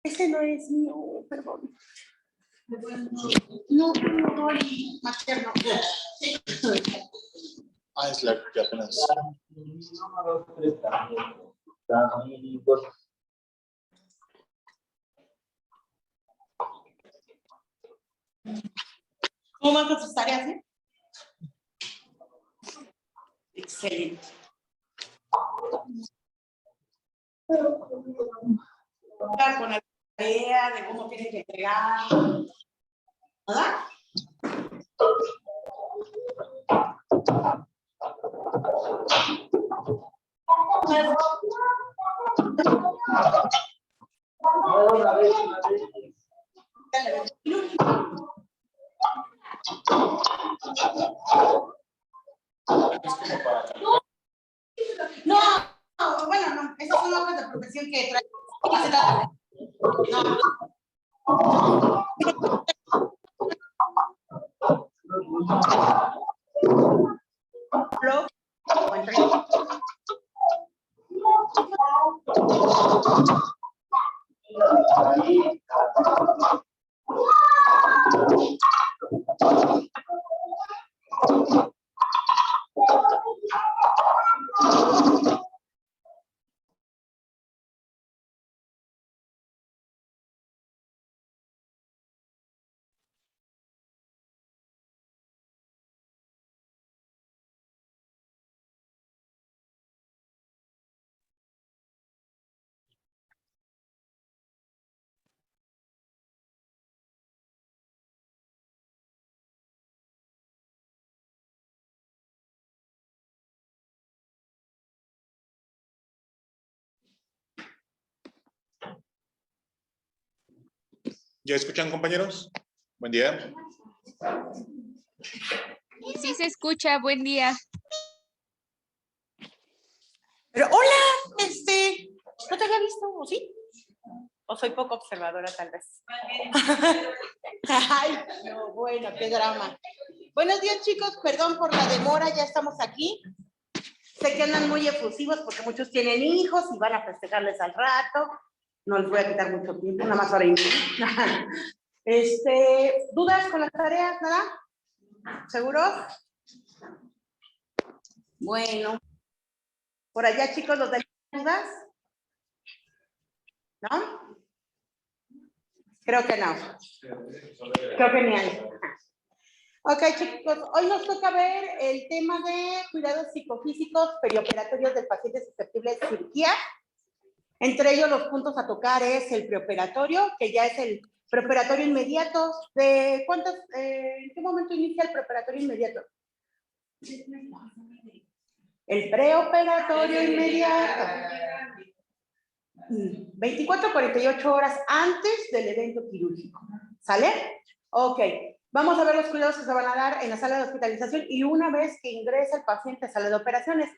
Ese no es mío, perdón. No, materno. Ah, es la que apenas. ¿Cómo van con sus tareas, Excelente. Con la tarea de cómo tienen que entregar. ¿Verdad? No, bueno, no, esas son hojas de profesión que traen. ¿Ya escuchan, compañeros? Buen día. Sí se escucha, buen día. Pero hola, ¿no te había visto, o sí? O soy poco observadora, tal vez. Ay, no, bueno, qué drama. Buenos días, chicos, perdón por la demora, ya estamos aquí. Sé que andan muy efusivos porque muchos tienen hijos y van a festejarles al rato. No les voy a quitar mucho tiempo, nada más hora y media. ¿Dudas con las tareas, nada? ¿Seguros? Bueno. Por allá, chicos, ¿los de dudas? ¿No? Creo que no. Creo que ni hay. Ok, chicos, hoy nos toca ver el tema de cuidados psicofísicos perioperatorios del paciente susceptible de cirugía. Entre ellos, los puntos a tocar es el preoperatorio, que ya es el preoperatorio inmediato. ¿En qué momento inicia el preoperatorio inmediato? El preoperatorio inmediato. 24 a 48 horas antes del evento quirúrgico. ¿Sale? Ok. Vamos a ver los cuidados que se van a dar en la sala de hospitalización y una vez que ingresa el paciente a sala de operaciones.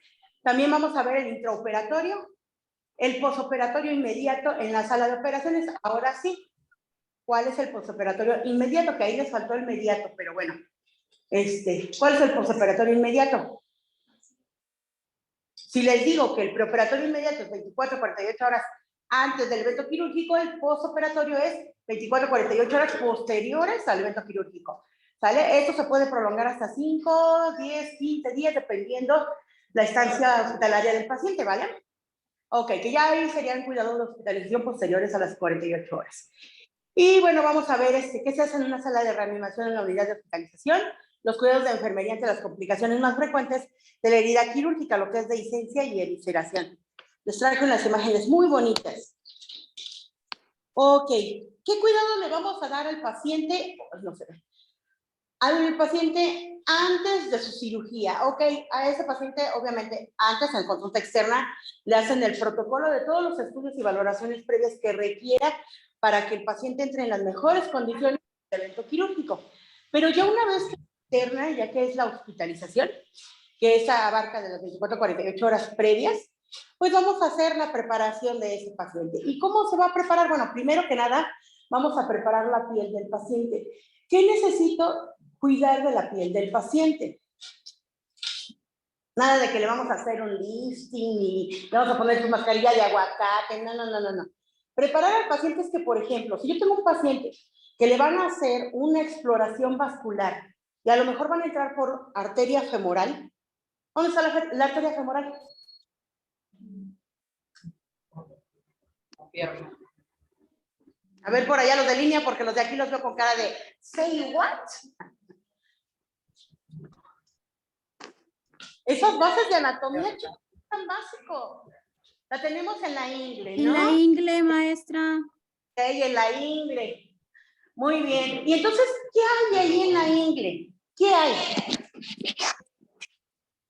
También vamos a ver el intraoperatorio, el posoperatorio inmediato en la sala de operaciones. Ahora sí, ¿cuál es el posoperatorio inmediato? Que ahí les faltó el inmediato, pero bueno. ¿Cuál es el posoperatorio inmediato? Si les digo que el preoperatorio inmediato es 24 a 48 horas antes del evento quirúrgico, el postoperatorio es 24 a 48 horas posteriores al evento quirúrgico. ¿Sale? Esto se puede prolongar hasta 5, 10, 15 días, dependiendo la estancia hospitalaria del paciente, ¿vale? Ok, que ya ahí serían cuidados de hospitalización posteriores a las 48 horas. Y bueno, vamos a ver qué se hace en una sala de reanimación en la unidad de hospitalización, los cuidados de enfermería ante las complicaciones más frecuentes de la herida quirúrgica, lo que es dehiscencia y evisceración. Les traigo unas imágenes muy bonitas. Ok, ¿qué cuidado le vamos a dar al paciente? No se ve. Al paciente antes de su cirugía. Ok, a ese paciente, obviamente, antes en consulta externa, le hacen el protocolo de todos los estudios y valoraciones previas que requiera para que el paciente entre en las mejores condiciones del evento quirúrgico. Pero ya una vez que externa, ya que es la hospitalización, que esa abarca de las 24 a 48 horas previas, pues vamos a hacer la preparación de ese paciente. ¿Y cómo se va a preparar? Bueno, primero que nada, vamos a preparar la piel del paciente. ¿Qué necesito? Cuidar de la piel del paciente. Nada de que le vamos a hacer un lifting y le vamos a poner su mascarilla de aguacate. No. Preparar al paciente es que, por ejemplo, si yo tengo un paciente que le van a hacer una exploración vascular y a lo mejor van a entrar por arteria femoral, ¿dónde está la arteria femoral? A ver por allá los de línea, porque los de aquí los veo con cara de ¿say what? Esas bases de anatomía es tan básico. La tenemos en la ingle, ¿no? En la ingle, maestra. Ok, en la ingle. Muy bien. Y entonces, ¿qué hay ahí en la ingle? ¿Qué hay?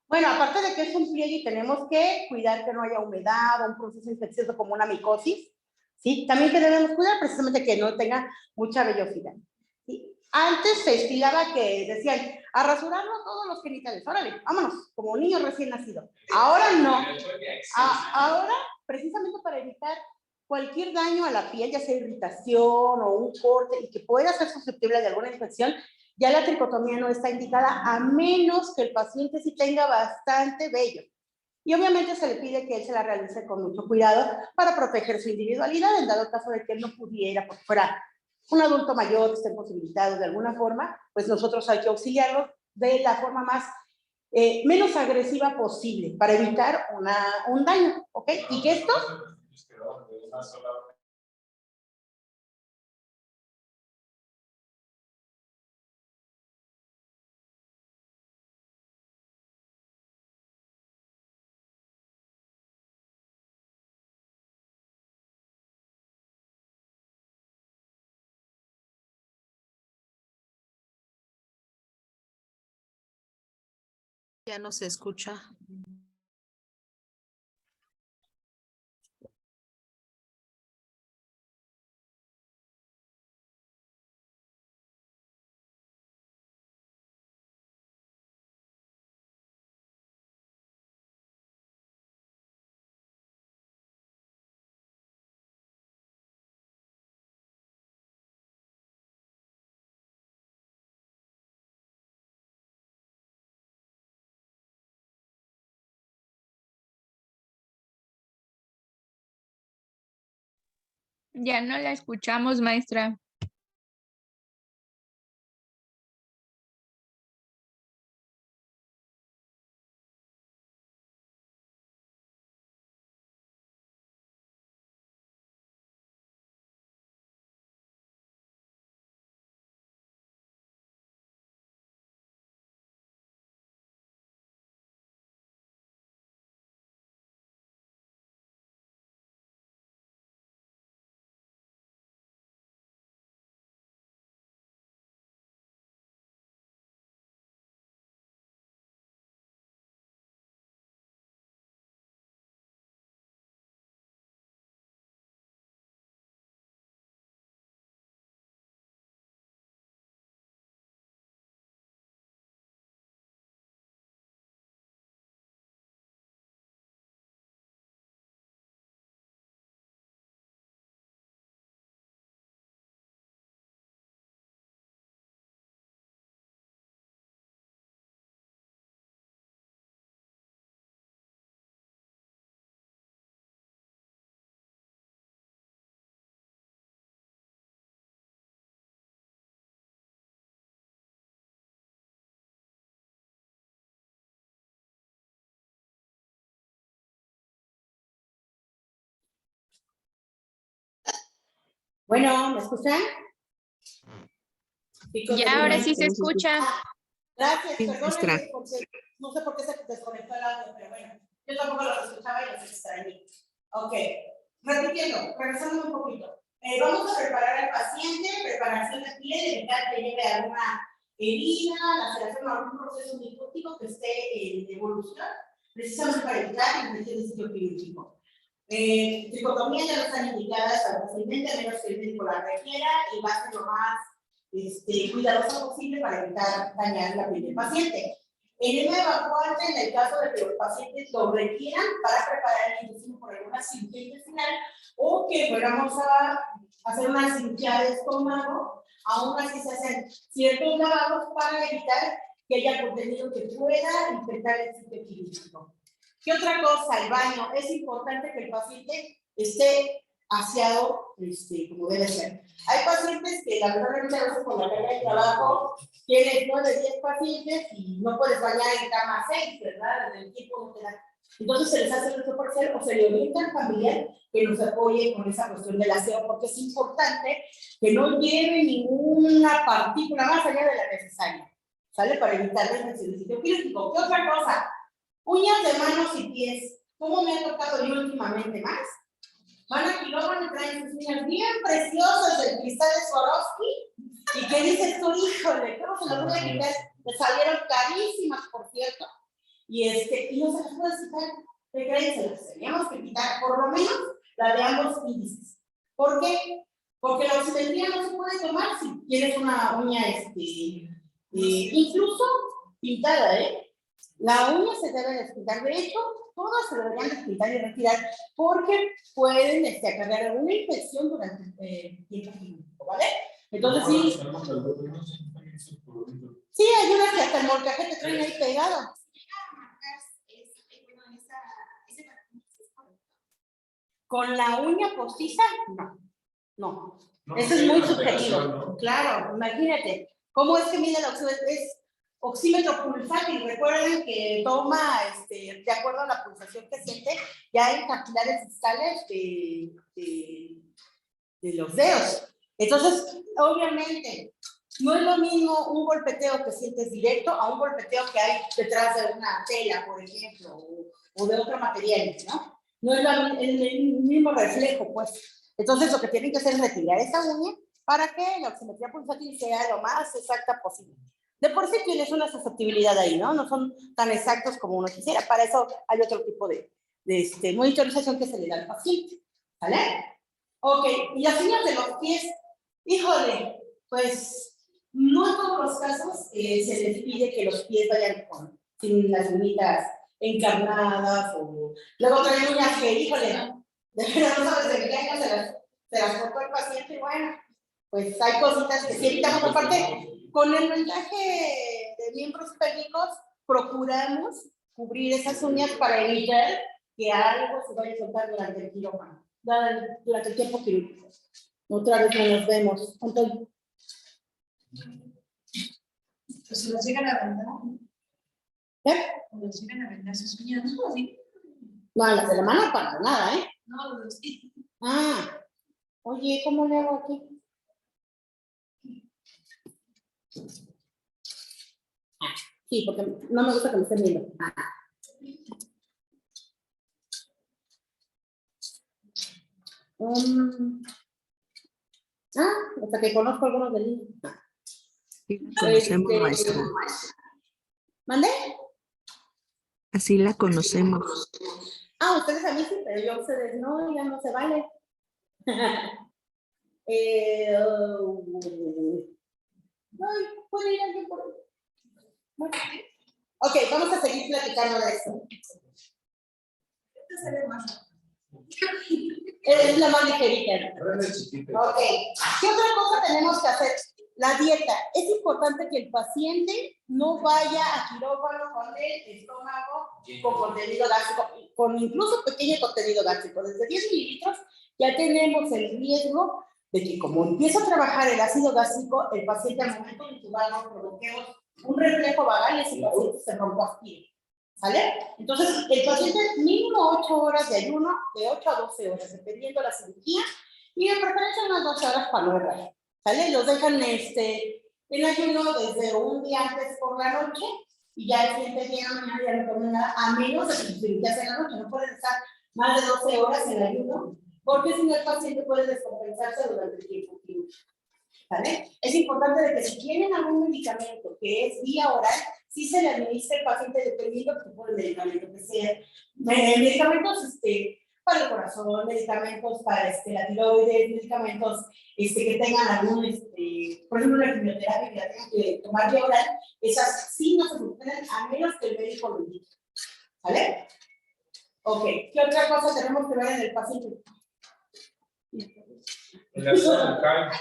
Bueno, aparte de que es un pliegue y tenemos que cuidar que no haya humedad o un proceso infeccioso como una micosis, ¿sí? También que debemos cuidar precisamente que no tenga mucha vellosidad. ¿Sí? Antes se estilaba que decían, a rasurarnos todos los genitales, órale, vámonos, como niños recién nacidos. Ahora no. Ahora, precisamente para evitar cualquier daño a la piel, ya sea irritación o un corte y que pueda ser susceptible de alguna infección, ya la tricotomía no está indicada a menos que el paciente sí tenga bastante vello. Y obviamente se le pide que él se la realice con mucho cuidado para proteger su individualidad, en dado caso de que él no pudiera, porque fuera un adulto mayor que esté imposibilitado de alguna forma, pues nosotros hay que auxiliarlo de la forma más menos agresiva posible para evitar un daño, ¿ok? Y que esto... Ya no se escucha. Ya no la escuchamos, maestra. Bueno, ¿me escuchan? Ya, ahora sí se escucha. Gracias, Sí, perdón, maestra. no sé por qué se desconectó el audio, pero bueno, yo tampoco los escuchaba y los extrañé. Ok, repitiendo, regresando un poquito. Vamos a preparar al paciente, preparación de piel, evitar que lleve alguna herida, laceración o algún proceso micótico que esté en evolución, precisamente para evitar infección de sitio quirúrgico. Tricotomía ya no están indicadas fácilmente, a menos que el médico la requiera, y va a ser lo más cuidadosa posible para evitar dañar la piel del paciente. Enema evacuante en el caso de que los pacientes lo requieran para preparar el intestino por alguna cirugía intestinal o que fuéramos a hacer una cirugía de estómago, aún así se hacen ciertos lavados para evitar que haya contenido que pueda infectar el sitio quirúrgico. ¿Qué otra cosa? El baño. Es importante que el paciente esté aseado como debe ser. Hay pacientes que lamentablemente a veces con la carga de trabajo tienes 9, 10 pacientes y no puedes bañar en cama 6, ¿verdad? El tiempo no te da. Entonces se les hace el uso parcial o se le orienta al familiar que nos apoye con esa cuestión del aseo, porque es importante que no lleve ninguna partícula más allá de la necesaria, ¿sale? Para evitar la infección del sitio quirúrgico. ¿Qué otra cosa? Uñas de manos y pies. ¿Cómo me ha tocado yo últimamente más? Van a Quirófano y traen sus uñas bien preciosas del cristal de Swarovski. ¿Y qué dices tú? Híjole, ¿cómo se las voy a quitar? Me salieron carísimas, por cierto. Y no se las puedes quitar. ¿Qué creen? Se las teníamos que quitar, por lo menos la de ambos índices. ¿Por qué? Porque la oximetría no se puede tomar si tienes una uña, incluso pintada, ¿eh? La uña se debe desquitar. De hecho, todas se deberían desquitar y retirar porque pueden acarrear alguna infección durante el tiempo, ¿vale? Entonces sí. Sí, hay unas que hasta el molcaje te traen ahí pegado. Con la uña postiza, no. Eso es muy subjetivo. Claro, imagínate. ¿Cómo es que mide la oxímetro? Es oxímetro pulsátil. Recuerden que toma, de acuerdo a la pulsación que siente, ya hay capilares distales de los dedos. Entonces, obviamente, no es lo mismo un golpeteo que sientes directo a un golpeteo que hay detrás de una tela, por ejemplo, o de otro material, ¿no? No es el mismo reflejo, pues. Entonces, lo que tienen que hacer es retirar esa uña para que la oximetría pulsátil sea lo más exacta posible. De por sí tienes una susceptibilidad ahí, ¿no? No son tan exactos como uno quisiera. Para eso hay otro tipo de monitorización que se le da al paciente. ¿Vale? Ok, y las uñas de los pies, híjole, pues no en todos los casos se les pide que los pies vayan sin las uñitas encarnadas o luego traen uñas que, híjole, de verdad no sabes de qué año se las cortó el paciente y bueno, pues hay cositas que sí evitamos. Aparte, con el montaje de miembros pélvicos procuramos cubrir esas uñas para evitar que algo se vaya a soltar durante el quirófano, durante el tiempo quirúrgico. Otra vez no nos vemos. Entonces, pues se los llegan a vender. ¿qué? Los llegan a vender sus uñas, ¿no? Así. No, las de la mano para nada, ¿eh? No, los sí. Ah, oye, ¿cómo le hago aquí? Sí, porque no me gusta que me estén viendo. Hasta que conozco algunos del niño. Sí, la conocemos, maestra. ¿Mande? Así la conocemos. Ustedes a mí sí, pero yo a ustedes no, ya no se vale. ¿Puede ir alguien por ahí? Bueno. Ok, vamos a seguir platicando de esto. Esta se ve más. Es la más ligerita. Ok. ¿Qué otra cosa tenemos que hacer? La dieta. Es importante que el paciente no vaya a quirófano con el estómago con contenido gástrico, con incluso pequeño contenido gástrico. Desde 10 mililitros ya tenemos el riesgo de que como empieza a trabajar el ácido gástrico, el paciente al momento de intubarnos provoquemos un reflejo vagal y ese paciente se rompa aspire. ¿Sale? Entonces, el paciente mínimo 8 horas de ayuno, de 8 a 12 horas, dependiendo de la cirugía, y de preferencia unas 12 horas para no errar. ¿Sale? Los dejan en ayuno desde un día antes por la noche, y ya el siguiente día ya no comen nada, a menos de que su cirugía sea en la noche. No pueden estar más de 12 horas en ayuno, porque si no el paciente puede descompensarse durante el tiempo quirúrgico. ¿Vale? Es importante de que si tienen algún medicamento que es vía oral, sí se le administra al paciente dependiendo del tipo de medicamento que sea. Medicamentos para el corazón, medicamentos para la tiroides, medicamentos que tengan algún, por ejemplo, la quimioterapia que la tengan que tomar vía oral, esas sí no se suspenden a menos que el médico lo indique. ¿Vale? Ok, ¿qué otra cosa tenemos que ver en el paciente? El aseo bucal.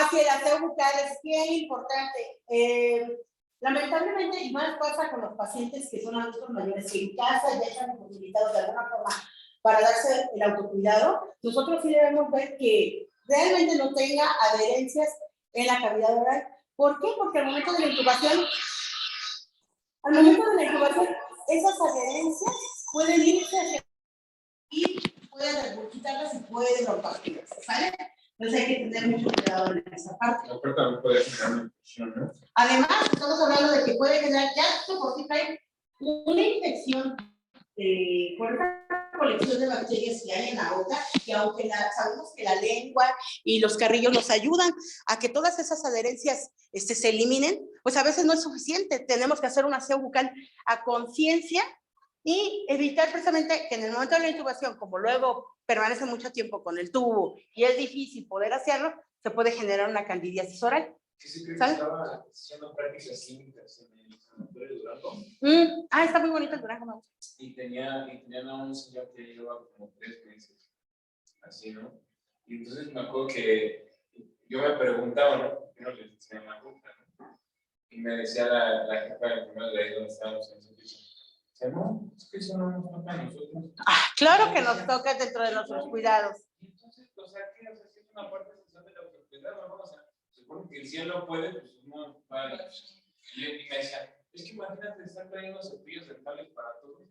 Sí, el aseo bucal es bien importante. Lamentablemente, y más pasa con los pacientes que son adultos mayores, que en casa ya están imposibilitados de alguna forma para darse el autocuidado, nosotros sí debemos ver que realmente no tenga adherencias en la cavidad oral. ¿Por qué? Porque al momento de la intubación, esas adherencias pueden irse hacia y pueden regurgitarlas y pueden romperlas, ¿sale? Entonces hay que tener mucho cuidado en esa parte. La puerta también puede generar una infección, ¿no? Además, estamos hablando de que puede generar ya por sí trae una infección por esta colección de bacterias que hay en la boca, que aunque sabemos que la lengua y los carrillos nos ayudan a que todas esas adherencias se eliminen, pues a veces no es suficiente. Tenemos que hacer un aseo bucal a conciencia y evitar precisamente que en el momento de la intubación, como luego permanece mucho tiempo con el tubo y es difícil poder hacerlo, se puede generar una candidiasis oral. Que sí creo que ¿Sale? estaba haciendo prácticas químicas en el sanatorio de Durango. Está muy bonito el Durango, me gusta. Y tenían a un señor que lleva como 3 meses, así, ¿no? Y entonces me acuerdo que yo me preguntaba, ¿no? ¿Por qué no les enseñan la ruta, no? Y me decía la jefa de enfermeras de ahí donde estábamos en ese piso. Dice, no, es que eso no nos toca a nosotros. Claro que nos toca dentro de nuestros cuidados. Y entonces, o sea, ¿qué? O sea, si es una parte esencial del autocuidado, ¿no? O sea, se supone que el cielo puede, pues no vale. Y me decía, es que imagínate estar trayendo cepillos dentales para todos.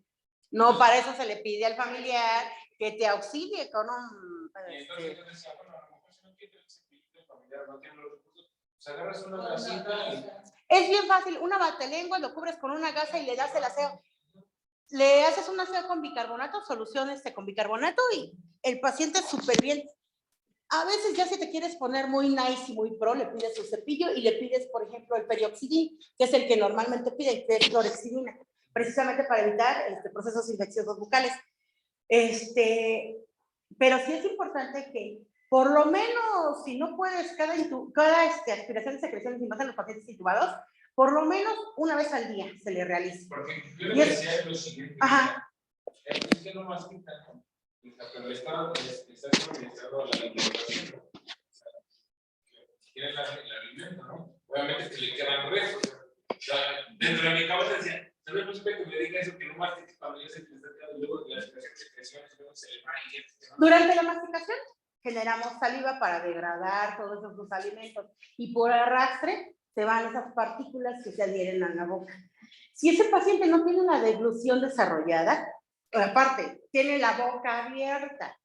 No, para eso se le pide al familiar que te auxilie con un... Y entonces yo decía, bueno, a lo mejor si no tiene el cepillito familiar, no tiene los recursos, pues agarras una gasita y... Es bien fácil, una batelengua, lo cubres con una gasa y le das el aseo. Le haces un aseo con bicarbonato, soluciones con bicarbonato y el paciente súper bien. A veces ya si te quieres poner muy nice y muy pro, le pides su cepillo y le pides, por ejemplo, el perioxidín, que es el que normalmente pide, que es clorexidina, precisamente para evitar procesos infecciosos bucales. Pero sí es importante que, por lo menos, si no puedes cada aspiración y secreción, y más en los pacientes intubados, por lo menos una vez al día se le realiza. Porque yo le decía lo siguiente, es que no mastica, ¿no? Pero está suministrando la alimentación. O sea, tiene el alimento, ¿no? Obviamente que le quedan restos. O sea, dentro de mi cabeza decía, no me gusta que me diga eso, que no mastique cuando ya se te está quedando, luego de las secreciones, luego se le va a ir. Durante la masticación generamos saliva para degradar todos esos alimentos y por arrastre se van esas partículas que se adhieren a la boca. Si ese paciente no tiene una deglución desarrollada, aparte, tiene la boca abierta,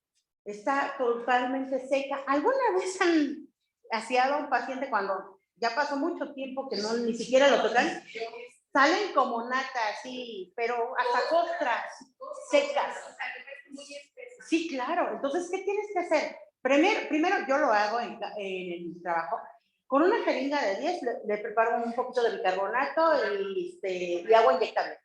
está totalmente seca. ¿Alguna vez han aseado a un paciente cuando ya pasó mucho tiempo que no ni siquiera lo tocan? Salen como nata, así, pero hasta costras secas. Sí, claro. Entonces, ¿qué tienes que hacer? Primero yo lo hago en el trabajo. Con una jeringa de 10 le preparo un poquito de bicarbonato y agua inyectable.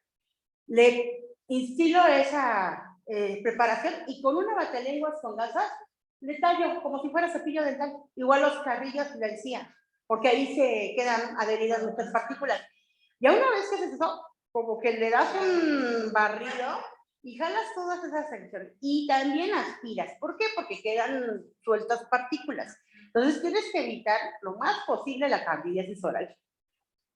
Le instilo esa preparación y con una batelenguas con gasas le tallo como si fuera cepillo dental. Igual los carrillos y la encía, porque ahí se quedan adheridas muchas partículas. Ya una vez que se hizo, como que le das un barrido y jalas todas esas secciones. Y también aspiras. ¿Por qué? Porque quedan sueltas partículas. Entonces tienes que evitar lo más posible la candidiasis oral.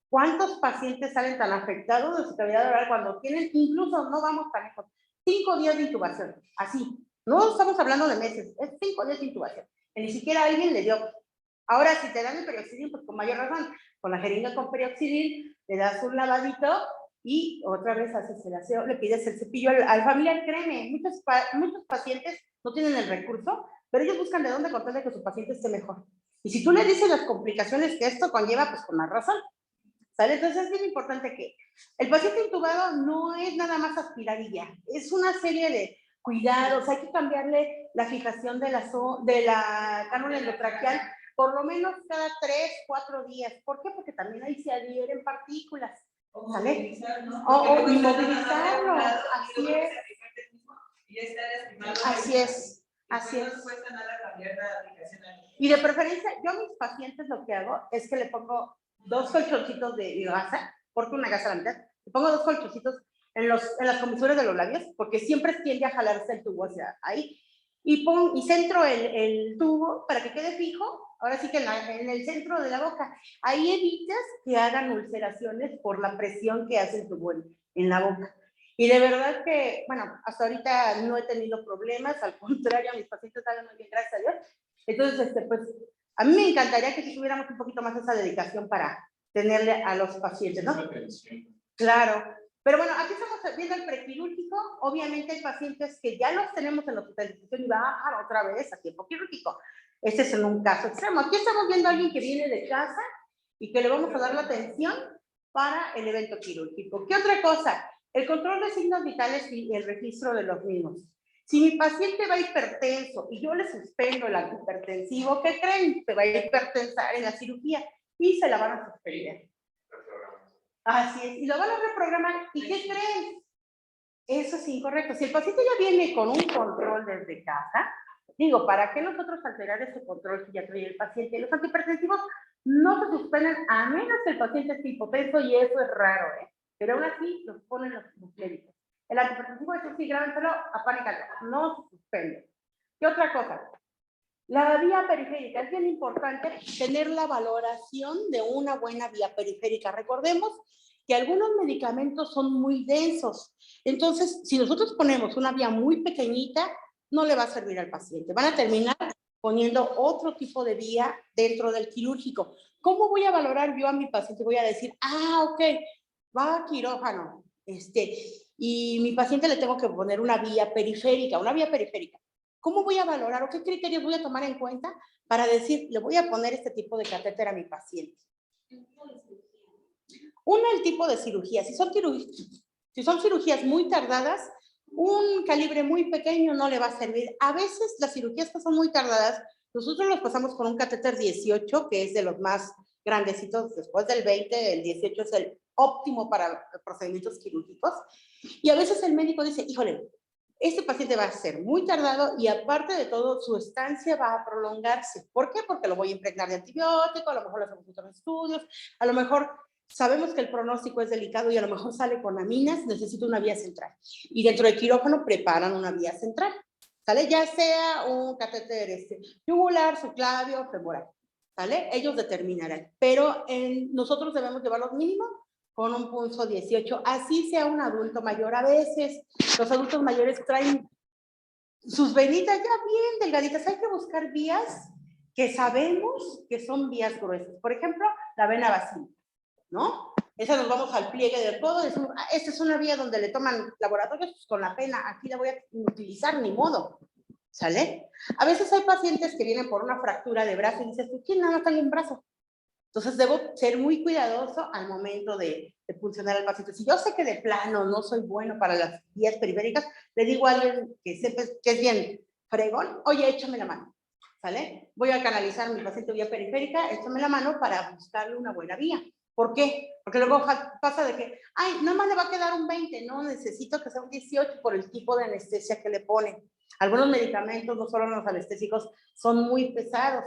¿Cuántos pacientes salen tan afectados de su cavidad oral cuando tienen, incluso no vamos tan lejos, 5 días de intubación? Así. No estamos hablando de meses, es 5 días de intubación. Que ni siquiera alguien le dio. Ahora, si te dan el perioxidín, pues con mayor razón, con la jeringa con perioxidín, le das un lavadito y otra vez haces el aseo, le pides el cepillo al familiar. Créeme, muchos pacientes no tienen el recurso, pero ellos buscan de dónde contarle que su paciente esté mejor. Y si tú le dices las complicaciones que esto conlleva, pues con más razón. ¿Sale? Entonces es bien importante que el paciente intubado no es nada más aspirar y ya, es una serie de cuidados. Hay que cambiarle la fijación de la cánula endotraqueal por lo menos cada 3, 4 días. ¿Por qué? Porque también ahí se adhieren partículas. ¿Sale? O inmovilizarlo. Así es. Así es. Así es. Y de preferencia, yo a mis pacientes lo que hago es que le pongo 2 colchoncitos de gasa, porque una gasa a la mitad, le pongo 2 colchoncitos en las comisuras de los labios, porque siempre tiende a jalarse el tubo hacia ahí, y centro el tubo para que quede fijo, ahora sí que en el centro de la boca. Ahí evitas que hagan ulceraciones por la presión que hace el tubo en la boca. Y de verdad que, bueno, hasta ahorita no he tenido problemas, al contrario, mis pacientes salen muy bien, gracias a Dios. Entonces, pues, a mí me encantaría que si tuviéramos un poquito más esa dedicación para tenerle a los pacientes, ¿no? Claro. Pero bueno, aquí estamos viendo el prequirúrgico. Obviamente hay pacientes que ya los tenemos en la hospitalización y bajan otra vez a tiempo quirúrgico. Este es en un caso extremo. Aquí estamos viendo a alguien que viene de casa y que le vamos a dar la atención para el evento quirúrgico. ¿Qué otra cosa? El control de signos vitales y el registro de los mismos. Si mi paciente va hipertenso y yo le suspendo el antihipertensivo, ¿qué creen? Se va a hipertensar en la cirugía y se la van a suspender. Así es, y lo van a reprogramar. ¿Y qué creen? Eso es incorrecto. Si el paciente ya viene con un control desde casa, digo, ¿para qué nosotros alterar ese control si ya trae el paciente? Los antihipertensivos no se suspenden a menos que el paciente esté hipotenso y eso es raro, ¿eh? Pero aún así los ponen los médicos. El antihipertensivo es sí, grábenselo, apánicalo, no se suspende. ¿Qué otra cosa? La vía periférica. Es bien importante tener la valoración de una buena vía periférica. Recordemos que algunos medicamentos son muy densos. Entonces, si nosotros ponemos una vía muy pequeñita, no le va a servir al paciente. Van a terminar poniendo otro tipo de vía dentro del quirúrgico. ¿Cómo voy a valorar yo a mi paciente? Voy a decir, ok, va a quirófano, y mi paciente le tengo que poner una vía periférica, ¿Cómo voy a valorar o qué criterios voy a tomar en cuenta para decir, le voy a poner este tipo de catéter a mi paciente? Uno, el tipo de cirugía. Si son cirugías muy tardadas, un calibre muy pequeño no le va a servir. A veces las cirugías que son muy tardadas, nosotros los pasamos con un catéter 18, que es de los más grandecitos, después del 20, el 18 es el óptimo para procedimientos quirúrgicos. Y a veces el médico dice, híjole, este paciente va a ser muy tardado y aparte de todo, su estancia va a prolongarse. ¿Por qué? Porque lo voy a impregnar de antibiótico, a lo mejor le hacemos otros estudios, a lo mejor sabemos que el pronóstico es delicado y a lo mejor sale con aminas, necesita una vía central. Y dentro del quirófano preparan una vía central, ¿sale? Ya sea un catéter yugular, subclavio, femoral, ¿sale? Ellos determinarán. Pero nosotros debemos llevarlos mínimo con un pulso 18, así sea un adulto mayor. A veces los adultos mayores traen sus venitas ya bien delgaditas. Hay que buscar vías que sabemos que son vías gruesas. Por ejemplo, la vena vacío, ¿no? Esa nos vamos al pliegue del codo, decimos, esta es una vía donde le toman laboratorios, pues con la pena, aquí la voy a utilizar, ni modo, ¿sale? A veces hay pacientes que vienen por una fractura de brazo y dices, ¿quién nada más tengo un brazo? Entonces, debo ser muy cuidadoso al momento de funcionar al paciente. Si yo sé que de plano no soy bueno para las vías periféricas, le digo a alguien que sepa que es bien fregón, oye, échame la mano, ¿sale? Voy a canalizar a mi paciente vía periférica, échame la mano para buscarle una buena vía. ¿Por qué? Porque luego pasa de que, nada más le va a quedar un 20, no, necesito que sea un 18 por el tipo de anestesia que le ponen. Algunos medicamentos, no solo los anestésicos, son muy pesados,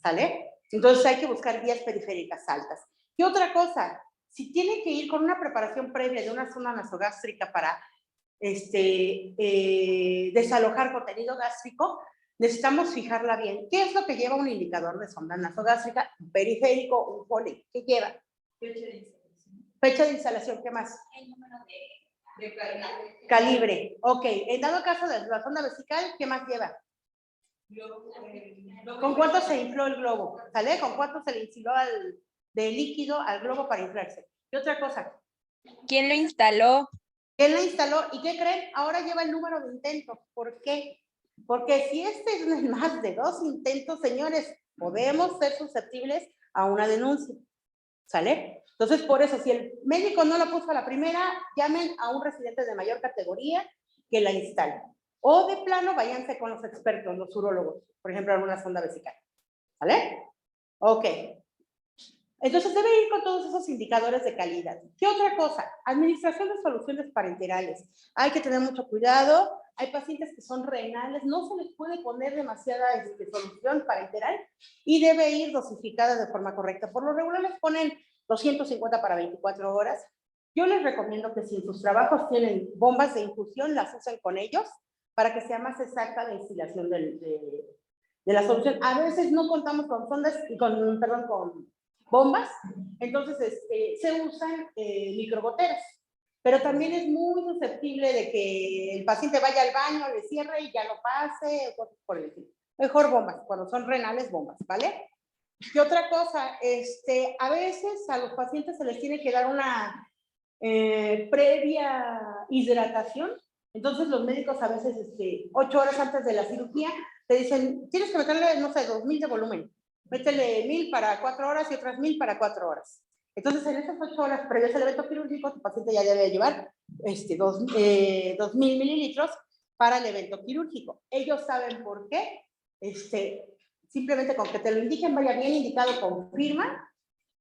¿sale? Entonces hay que buscar vías periféricas altas. ¿Qué otra cosa? Si tiene que ir con una preparación previa de una zona nasogástrica para desalojar contenido gástrico, necesitamos fijarla bien. ¿Qué es lo que lleva un indicador de sonda nasogástrica? Un periférico, un Foley. ¿Qué lleva? Fecha de instalación. ¿Qué más? El número de Calibre. Ok. En dado caso de la sonda vesical, ¿qué más lleva? ¿Con cuánto se infló el globo? ¿Sale? ¿Con cuánto se le infló de líquido al globo para inflarse? ¿Qué otra cosa? ¿Quién lo instaló? ¿Quién la instaló? ¿Y qué creen? Ahora lleva el número de intentos. ¿Por qué? Porque si este es más de 2 intentos, señores, podemos ser susceptibles a una denuncia. ¿Sale? Entonces, por eso, si el médico no la puso a la primera, llamen a un residente de mayor categoría que la instale. O de plano, váyanse con los expertos, los urólogos, por ejemplo, alguna sonda vesical. ¿Vale? Ok. Entonces, debe ir con todos esos indicadores de calidad. ¿Qué otra cosa? Administración de soluciones parenterales. Hay que tener mucho cuidado. Hay pacientes que son renales, no se les puede poner demasiada solución parenteral y debe ir dosificada de forma correcta. Por lo regular les ponen 250 para 24 horas. Yo les recomiendo que si en sus trabajos tienen bombas de infusión, las usen con ellos para que sea más exacta la instilación de la solución. A veces no contamos con sondas, con bombas, entonces se usan microgoteros. pero también es muy susceptible de que el paciente vaya al baño, le cierre y ya lo pase, o cosas por el estilo. Mejor bombas, cuando son renales, bombas, ¿vale? Y otra cosa, a veces a los pacientes se les tiene que dar una previa hidratación. Entonces los médicos a veces 8 horas antes de la cirugía te dicen, tienes que meterle, no sé, 2000 de volumen. Métele 1000 para 4 horas y otras 1000 para 4 horas. Entonces en esas 8 horas previas al evento quirúrgico, tu paciente ya debe llevar 2000 mililitros para el evento quirúrgico. Ellos saben por qué. Simplemente con que te lo indiquen, vaya bien indicado con firma,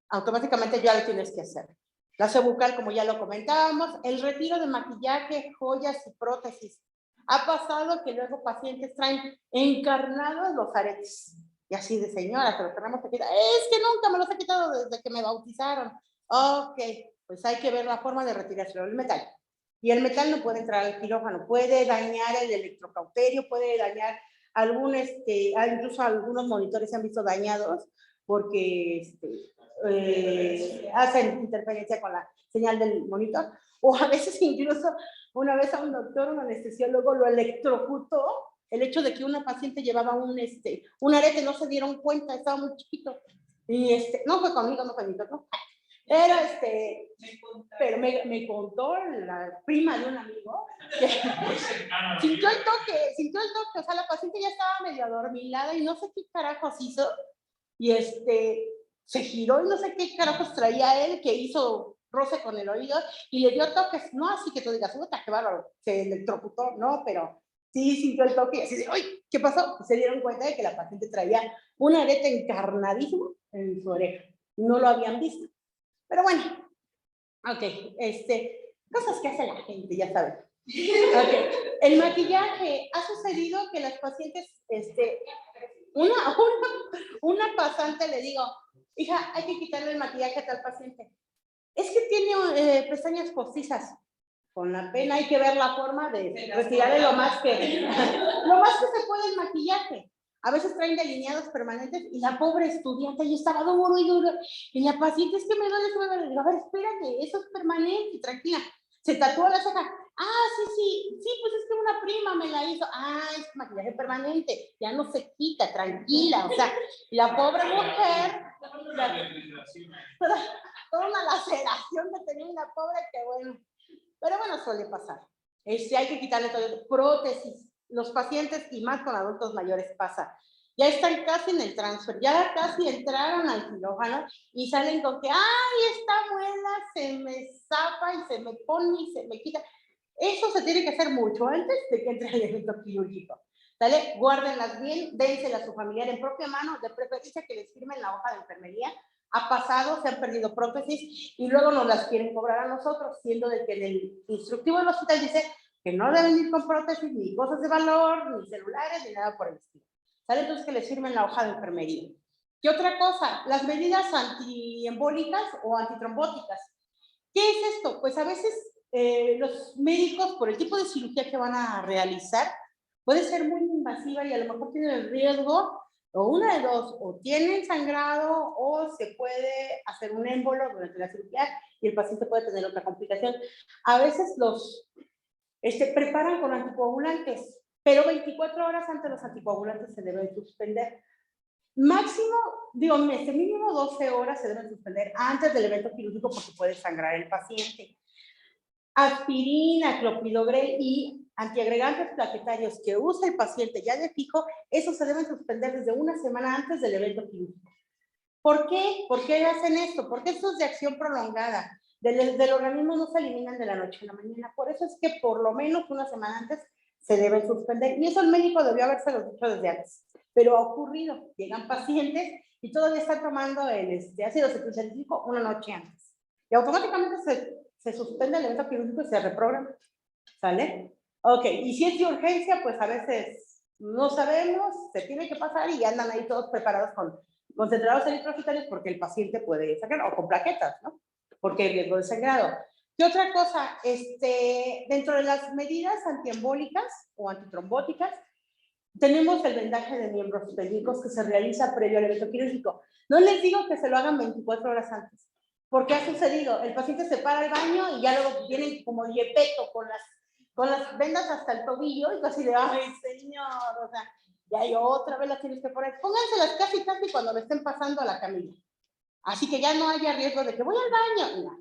automáticamente ya lo tienes que hacer. La bucal, como ya lo comentábamos, el retiro de maquillaje, joyas y prótesis. Ha pasado que luego pacientes traen encarnados los aretes. Y así de señora, pero tenemos que quitar. Es que nunca me los he quitado desde que me bautizaron. Ok, pues hay que ver la forma de retirárselo. El metal. Y el metal no puede entrar al quirófano. Puede dañar el electrocauterio, puede dañar incluso algunos monitores se han visto dañados porque hacen interferencia con la señal del monitor, o a veces incluso una vez a un doctor, un anestesiólogo lo electrocutó, el hecho de que una paciente llevaba un arete, no se dieron cuenta, estaba muy chiquito, y no fue conmigo, no fue mi doctor, no. Era pero me contó la prima de un amigo que sintió el toque, o sea, la paciente ya estaba medio adormilada y no sé qué carajos hizo, y se giró y no sé qué carajos traía él, que hizo roce con el oído y le dio toques, no así que tú digas, puta, qué bárbaro, se electrocutó, no, pero sí sintió el toque y así de, ¡ay! ¿Qué pasó? Y se dieron cuenta de que la paciente traía un arete encarnadísimo en su oreja, no lo habían visto. Pero bueno, ok, cosas que hace la gente, ya saben. Okay. El maquillaje, ha sucedido que las pacientes, una pasante le digo, hija, hay que quitarle el maquillaje a tal paciente. Es que tiene pestañas postizas. Con la pena hay que ver la forma de retirarle lo más que se puede el maquillaje. A veces traen delineados permanentes y la pobre estudiante ya estaba duro y duro. Y la paciente, es que me duele. Le digo, a ver, espérate, eso es permanente, tranquila. Se tatuó la ceja. Ah, sí, pues es que una prima me la hizo. Ah, es maquillaje permanente, ya no se quita, tranquila. O sea, la pobre mujer, toda una laceración que tenía la pobre, que bueno. Pero bueno, suele pasar. Hay que quitarle todo. Prótesis. Los pacientes, y más con adultos mayores, pasa. Ya están casi en el transfer, ya casi entraron al quirófano y salen con que, ¡ay, esta muela se me zapa y se me pone y se me quita! Eso se tiene que hacer mucho antes de que entre el evento quirúrgico. ¿Sale? Guárdenlas bien, dénselas a su familiar en propia mano, de preferencia que les firmen la hoja de enfermería. Ha pasado, se han perdido prótesis y luego nos las quieren cobrar a nosotros, siendo de que en el instructivo del hospital dice que no deben ir con prótesis, ni cosas de valor, ni celulares, ni nada por el estilo. ¿Sale? Entonces que les firmen la hoja de enfermería. ¿Qué otra cosa? Las medidas antiembólicas o antitrombóticas. ¿Qué es esto? Pues a veces los médicos, por el tipo de cirugía que van a realizar, puede ser muy invasiva y a lo mejor tienen el riesgo, o una de dos, o tienen sangrado o se puede hacer un émbolo durante la cirugía y el paciente puede tener otra complicación. A veces los preparan con anticoagulantes, pero 24 horas antes los anticoagulantes se deben suspender. Máximo, mínimo 12 horas se deben suspender antes del evento quirúrgico porque puede sangrar el paciente. Aspirina, clopidogrel y antiagregantes plaquetarios que usa el paciente ya de fijo, esos se deben suspender desde una semana antes del evento quirúrgico. ¿Por qué? ¿Por qué hacen esto? Porque esto es de acción prolongada. Del organismo no se eliminan de la noche a la mañana. Por eso es que por lo menos una semana antes se deben suspender. Y eso el médico debió habérselo dicho desde antes. Pero ha ocurrido. Llegan pacientes y todavía están tomando el ácido cetrizalítico una noche antes. Y automáticamente se suspende el evento quirúrgico y se reprograma. ¿Sale? Ok, y si es de urgencia, pues a veces no sabemos, se tiene que pasar y andan ahí todos preparados con concentrados eritrocitarios porque el paciente puede sangrar, o con plaquetas, ¿no? Porque hay riesgo de sangrado. ¿Qué otra cosa? Dentro de las medidas antiembólicas o antitrombóticas, tenemos el vendaje de miembros pélvicos que se realiza previo al evento quirúrgico. No les digo que se lo hagan 24 horas antes, ¿Por qué ha sucedido? El paciente se para al baño y ya luego vienen como yepeto con las vendas hasta el tobillo y casi de, ay, señor, o sea, ya hay otra vez las tienes que poner. Pónganselas casi cuando le estén pasando a la camilla. Así que ya no haya riesgo de que voy al baño. No.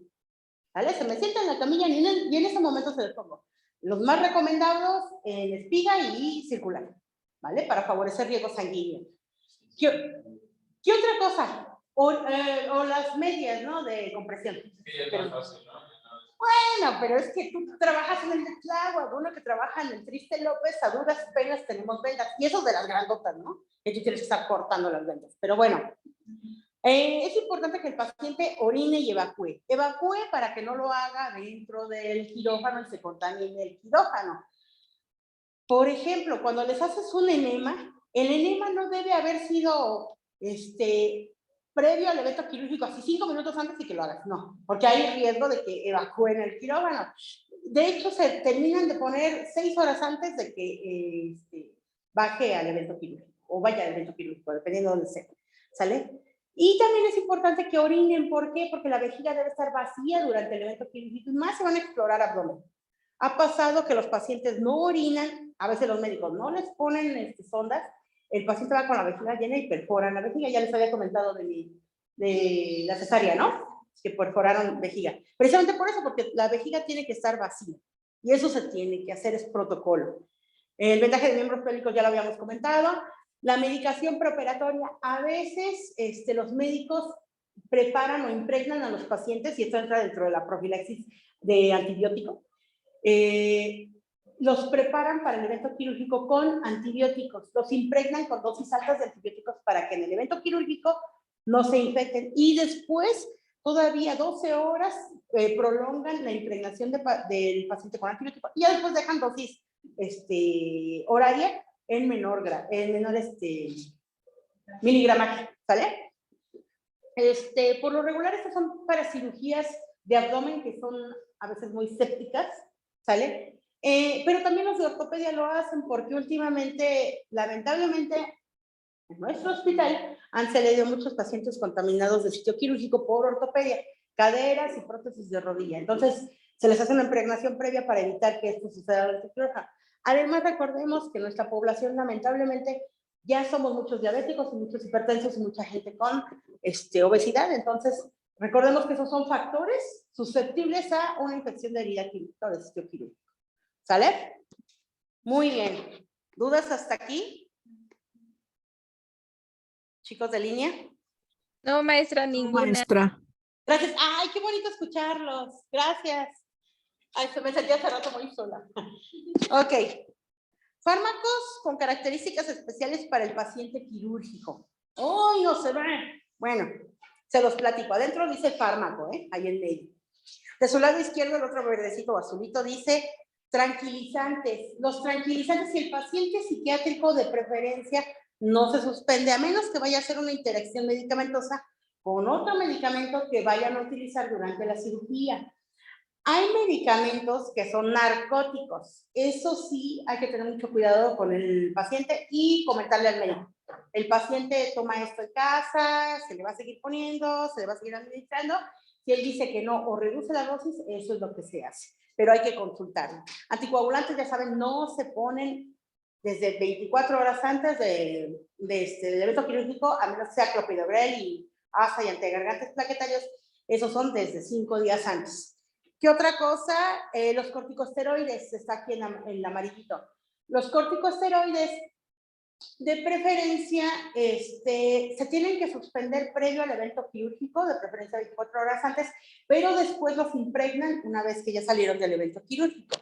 ¿Vale? Se me sienta en la camilla y en ese momento se les pongo. Los más recomendados en espiga y circular, ¿vale? Para favorecer riego sanguíneo. ¿Qué otra cosa? O las medias, ¿no? De compresión. Sí, es más fácil, ¿no? Bueno, pero es que tú trabajas en el de Tláhuac, uno que trabaja en el Triste López, a duras penas tenemos vendas. Y eso de las grandotas, ¿no? Que tú tienes que estar cortando las vendas. Pero bueno, es importante que el paciente orine y evacúe. Evacúe para que no lo haga dentro del quirófano y se contamine el quirófano. Por ejemplo, cuando les haces un enema, el enema no debe haber sido previo al evento quirúrgico, así 5 minutos antes y que lo hagas. No, porque hay riesgo de que evacúen el quirófano. De hecho, se terminan de poner 6 horas antes de que baje al evento quirúrgico, o vaya al evento quirúrgico, dependiendo de dónde sea. ¿Sale? Y también es importante que orinen. ¿Por qué? Porque la vejiga debe estar vacía durante el evento quirúrgico y más se van a explorar abdomen. Ha pasado que los pacientes no orinan, a veces los médicos no les ponen sondas, el paciente va con la vejiga llena y perforan la vejiga. Ya les había comentado de la cesárea, ¿no? Que perforaron vejiga. Precisamente por eso, porque la vejiga tiene que estar vacía. Y eso se tiene que hacer, es protocolo. El vendaje de miembros pélvicos ya lo habíamos comentado. La medicación preoperatoria, a veces los médicos preparan o impregnan a los pacientes, y esto entra dentro de la profilaxis de antibiótico, los preparan para el evento quirúrgico con antibióticos, los impregnan con dosis altas de antibióticos para que en el evento quirúrgico no se infecten, y después todavía 12 horas prolongan la impregnación del paciente con antibiótico, y ya después dejan dosis horaria en menor miligramaje, ¿sale? Por lo regular estas son para cirugías de abdomen que son a veces muy sépticas, ¿sale? Pero también los de ortopedia lo hacen porque últimamente, lamentablemente, en nuestro hospital han salido muchos pacientes contaminados de sitio quirúrgico por ortopedia, caderas y prótesis de rodilla. Entonces, se les hace una impregnación previa para evitar que esto suceda durante el quirófano. Además, recordemos que nuestra población, lamentablemente, ya somos muchos diabéticos y muchos hipertensos y mucha gente con obesidad. Entonces, recordemos que esos son factores susceptibles a una infección de herida quirúrgica o de sitio quirúrgico. ¿Sale? Muy bien. ¿Dudas hasta aquí? ¿Chicos de línea? No, maestra, ninguna. Maestra. Gracias. Ay, qué bonito escucharlos. Gracias. Ay, se me sentía hace rato muy sola. Ok. Fármacos con características especiales para el paciente quirúrgico. ¡Ay, no se ve! Bueno, se los platico. Adentro dice fármaco, ahí en medio. De su lado izquierdo, el otro verdecito o azulito dice tranquilizantes. Los tranquilizantes, si el paciente psiquiátrico de preferencia no se suspende, a menos que vaya a hacer una interacción medicamentosa con otro medicamento que vayan a utilizar durante la cirugía. Hay medicamentos que son narcóticos. Eso sí, hay que tener mucho cuidado con el paciente y comentarle al médico. El paciente toma esto en casa, se le va a seguir poniendo, se le va a seguir administrando. Si él dice que no o reduce la dosis, eso es lo que se hace. Pero hay que consultarlo. Anticoagulantes, ya saben, no se ponen desde 24 horas antes del evento quirúrgico, a menos que sea clopidogrel y asa y antiagargantes plaquetarios. Esos son desde 5 días antes. ¿Qué otra cosa? Los corticosteroides, está aquí en el amarillito. Los corticosteroides, de preferencia, se tienen que suspender previo al evento quirúrgico, de preferencia 24 horas antes, pero después los impregnan una vez que ya salieron del evento quirúrgico.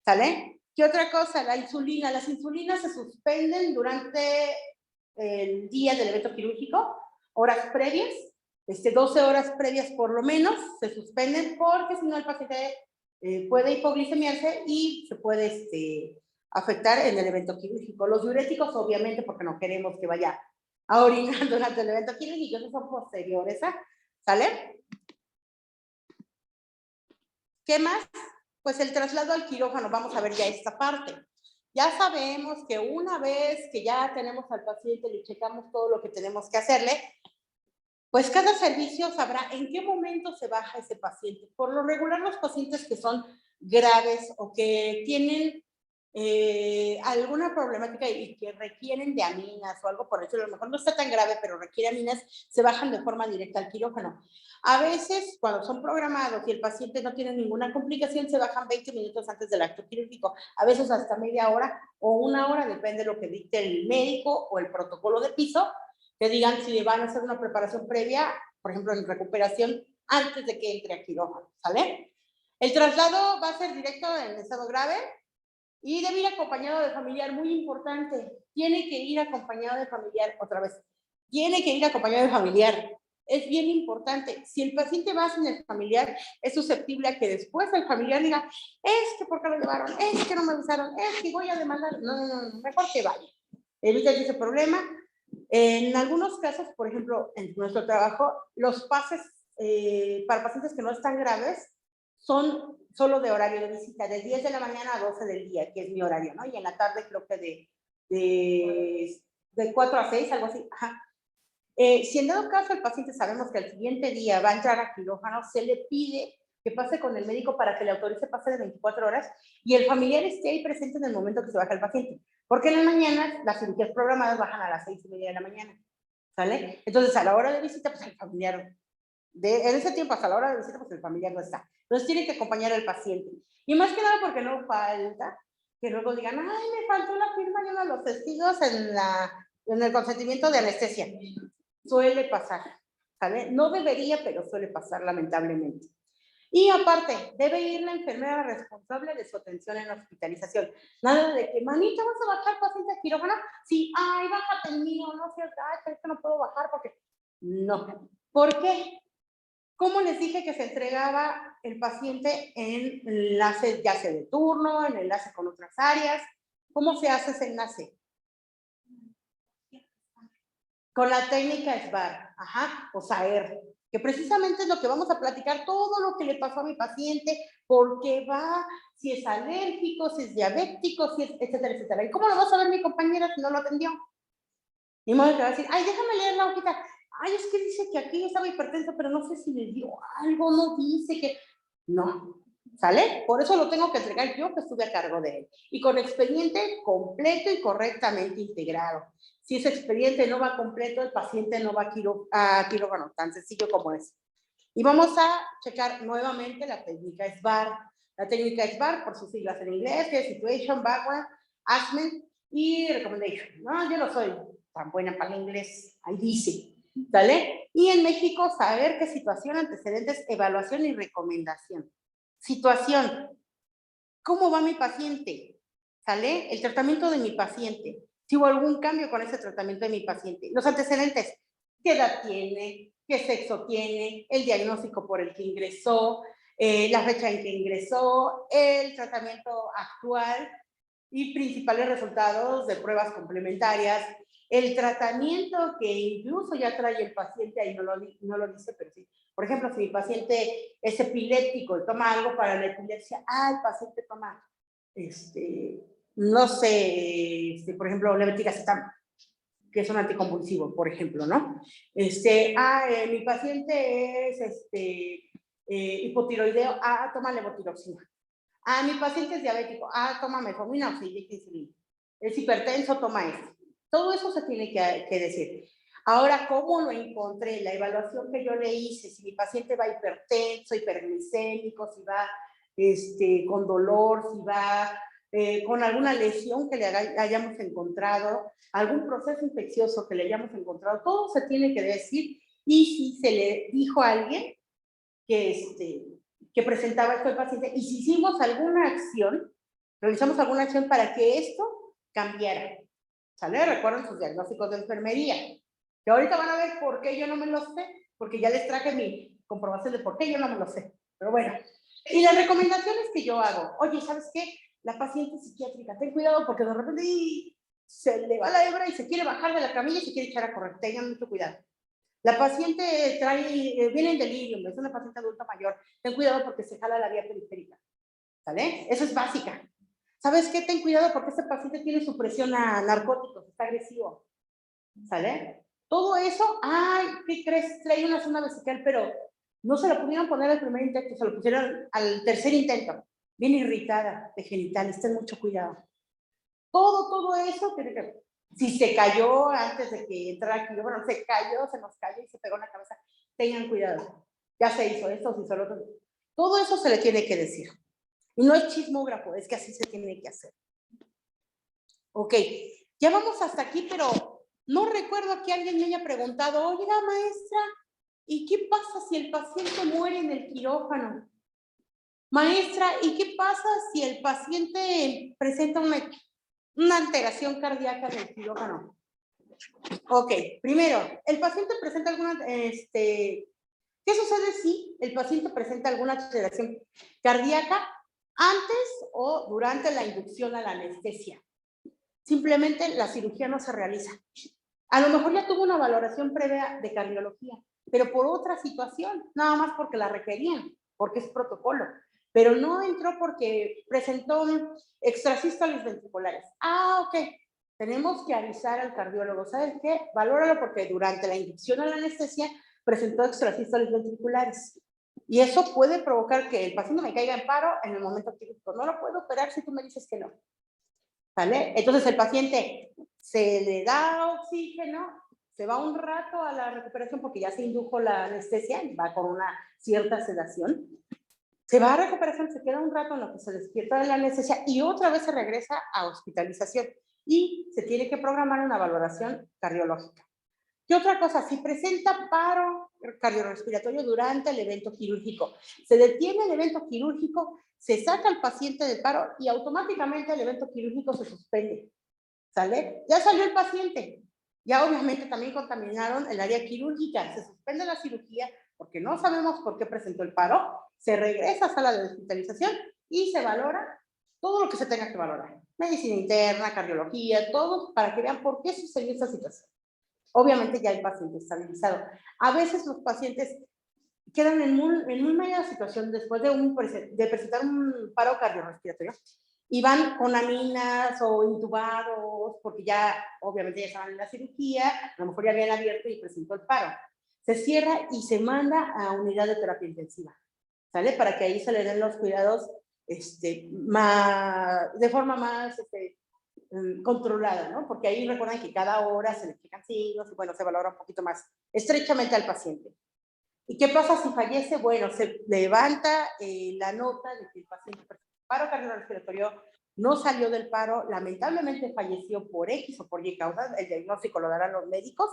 ¿Sale? ¿Qué otra cosa? La insulina. Las insulinas se suspenden durante el día del evento quirúrgico, horas previas. 12 horas previas por lo menos se suspenden porque si no el paciente puede hipoglicemiarse y se puede afectar en el evento quirúrgico. Los diuréticos obviamente porque no queremos que vaya a orinar durante el evento quirúrgico, esos son posteriores, ¿sale? ¿Qué más? Pues el traslado al quirófano, vamos a ver ya esta parte. Ya sabemos que una vez que ya tenemos al paciente, le checamos todo lo que tenemos que hacerle, Pues cada servicio sabrá en qué momento se baja ese paciente. Por lo regular, los pacientes que son graves o que tienen alguna problemática y que requieren de aminas o algo por eso, a lo mejor no está tan grave, pero requiere aminas, se bajan de forma directa al quirófano. A veces, cuando son programados y el paciente no tiene ninguna complicación, se bajan 20 minutos antes del acto quirúrgico, a veces hasta media hora o una hora, depende de lo que dicte el médico o el protocolo de piso, que digan si le van a hacer una preparación previa, por ejemplo, en recuperación, antes de que entre a quirófano, ¿sale? El traslado va a ser directo en estado grave y debe ir acompañado de familiar, muy importante. Tiene que ir acompañado de familiar, otra vez. Tiene que ir acompañado de familiar. Es bien importante. Si el paciente va sin el familiar, es susceptible a que después el familiar diga, es que ¿por qué lo llevaron? Es que no me avisaron, es que voy a demandar. No, mejor que vaya. Evita ese problema. En algunos casos, por ejemplo, en nuestro trabajo, los pases para pacientes que no están graves son solo de horario de visita, de 10 de la mañana a 12 del día, que es mi horario, ¿no? Y en la tarde creo que de 4 a 6, algo así. Ajá. Si en dado caso el paciente sabemos que el siguiente día va a entrar a quirófano, se le pide que pase con el médico para que le autorice pase de 24 horas y el familiar esté ahí presente en el momento que se baja el paciente. Porque en la mañana las cirugías programadas bajan a las 6:30 de la mañana, ¿sale? Entonces a la hora de visita, pues el familiar, en ese tiempo hasta la hora de visita, pues el familiar no está. Entonces tiene que acompañar al paciente. Y más que nada porque no falta que luego digan, ay, me faltó la firma de uno de los testigos en el consentimiento de anestesia. Suele pasar, ¿sale? No debería, pero suele pasar lamentablemente. Y aparte, debe ir la enfermera responsable de su atención en la hospitalización. Nada de que, manita, ¿vas a bajar paciente a quirófano? Sí, ay, bájate el mío, no seas gacha, esto no puedo bajar porque... No. ¿Por qué? ¿Cómo les dije que se entregaba el paciente en enlace ya sea de turno, en enlace con otras áreas? ¿Cómo se hace ese enlace? Con la técnica SBAR, o SAER, que precisamente es lo que vamos a platicar, todo lo que le pasó a mi paciente, por qué va, si es alérgico, si es diabético, si es, etcétera, etcétera. ¿Y cómo lo va a saber mi compañera si no lo atendió? Ni modo que va a decir, ay, déjame leer la hojita. Ay, es que dice que aquí estaba hipertenso, pero no sé si le dio algo, no dice que... No, ¿sale? Por eso lo tengo que entregar yo, que estuve a cargo de él. Y con expediente completo y correctamente integrado. Si ese expediente no va completo, el paciente no va a quirófano, tan sencillo como es. Y vamos a checar nuevamente la técnica SBAR. La técnica SBAR, por sus siglas en inglés, que es Situation, Background, Assessment y Recommendation. No, yo no soy tan buena para el inglés, ahí dice, ¿sale? Y en México, saber qué situación, antecedentes, evaluación y recomendación. Situación, ¿cómo va mi paciente? ¿Sale? El tratamiento de mi paciente. Si hubo algún cambio con ese tratamiento de mi paciente. Los antecedentes, ¿qué edad tiene? ¿Qué sexo tiene? El diagnóstico por el que ingresó, la fecha en que ingresó, el tratamiento actual y principales resultados de pruebas complementarias, el tratamiento que incluso ya trae el paciente, ahí no lo dice, pero sí. Por ejemplo, si mi paciente es epiléptico y toma algo para la epilepsia, el paciente toma, no sé, por ejemplo, levetiracetam, que es un anticonvulsivo, por ejemplo, ¿no? Mi paciente es hipotiroideo, toma levotiroxina. Mi paciente es diabético, toma metformina o se inyecta insulina. Es hipertenso, toma esto. Todo eso se tiene que decir. Ahora, ¿cómo lo encontré? La evaluación que yo le hice, si mi paciente va hipertenso, hiperglicémico, si va con dolor, si va con alguna lesión que le hayamos encontrado, algún proceso infeccioso que le hayamos encontrado, todo se tiene que decir. Y si se le dijo a alguien que presentaba esto al paciente, y si hicimos alguna acción, realizamos alguna acción para que esto cambiara. ¿Sale? Recuerden sus diagnósticos de enfermería. Que ahorita van a ver por qué yo no me lo sé, porque ya les traje mi comprobación de por qué yo no me lo sé. Pero bueno. Y las recomendaciones que yo hago. Oye, ¿sabes qué? La paciente psiquiátrica, ten cuidado porque de repente se le va la hebra y se quiere bajar de la camilla y se quiere echar a correr. Tengan mucho cuidado. La paciente viene en delirio, es una paciente adulta mayor. Ten cuidado porque se jala la vía periférica. ¿Sale? Eso es básica. ¿Sabes qué? Ten cuidado porque este paciente tiene supresión a narcóticos, está agresivo. ¿Sale? Todo eso, ay, ¿qué crees? Trae una zona vesical, pero no se lo pudieron poner al primer intento, se lo pusieron al tercer intento. Bien irritada de genitales, ten mucho cuidado. Todo eso tiene que... Si se cayó antes de que entrara aquí, bueno, se cayó, se nos cayó y se pegó en la cabeza, tengan cuidado. Ya se hizo esto, se hizo lo otro. Todo eso se le tiene que decir. Y no es chismógrafo, es que así se tiene que hacer. Ok, ya vamos hasta aquí, pero no recuerdo que alguien me haya preguntado, oiga, maestra, ¿y qué pasa si el paciente muere en el quirófano? Maestra, ¿y qué pasa si el paciente presenta una alteración cardíaca en el quirófano? Ok, primero, el paciente presenta alguna, ¿qué sucede si el paciente presenta alguna alteración cardíaca antes o durante la inducción a la anestesia? Simplemente la cirugía no se realiza. A lo mejor ya tuvo una valoración previa de cardiología, pero por otra situación, nada más porque la requerían, porque es protocolo. Pero no entró porque presentó extrasístoles ventriculares. Ah, ok. Tenemos que avisar al cardiólogo. ¿Sabes qué? Valóralo porque durante la inducción a la anestesia presentó extrasístoles ventriculares. Y eso puede provocar que el paciente me caiga en paro en el momento crítico. No lo puedo operar si tú me dices que no. ¿Vale? Entonces el paciente se le da oxígeno, se va un rato a la recuperación porque ya se indujo la anestesia, va con una cierta sedación. Se va a recuperación, se queda un rato en lo que se despierta de la anestesia y otra vez se regresa a hospitalización y se tiene que programar una valoración cardiológica. ¿Qué otra cosa? Si presenta paro cardiorrespiratorio durante el evento quirúrgico, se detiene el evento quirúrgico, se saca al paciente del paro y automáticamente el evento quirúrgico se suspende. ¿Sale? Ya salió el paciente. Ya obviamente también contaminaron el área quirúrgica. Se suspende la cirugía porque no sabemos por qué presentó el paro. Se regresa a sala de hospitalización y se valora todo lo que se tenga que valorar. Medicina interna, cardiología, todo para que vean por qué sucedió esta situación. Obviamente ya el paciente estabilizado. A veces los pacientes quedan en muy mala situación después de presentar un paro cardiorrespiratorio y van con aminas o intubados porque ya obviamente ya estaban en la cirugía, a lo mejor ya habían abierto y presentó el paro. Se cierra y se manda a unidad de terapia intensiva, ¿sale? Para que ahí se le den los cuidados de forma más controlada, ¿no? Porque ahí recuerdan que cada hora se le checan signos y bueno, se valora un poquito más estrechamente al paciente. ¿Y qué pasa si fallece? Bueno, se levanta la nota de que el paciente paro cardiorrespiratorio no salió del paro, lamentablemente falleció por X o por Y causa, el diagnóstico lo darán los médicos,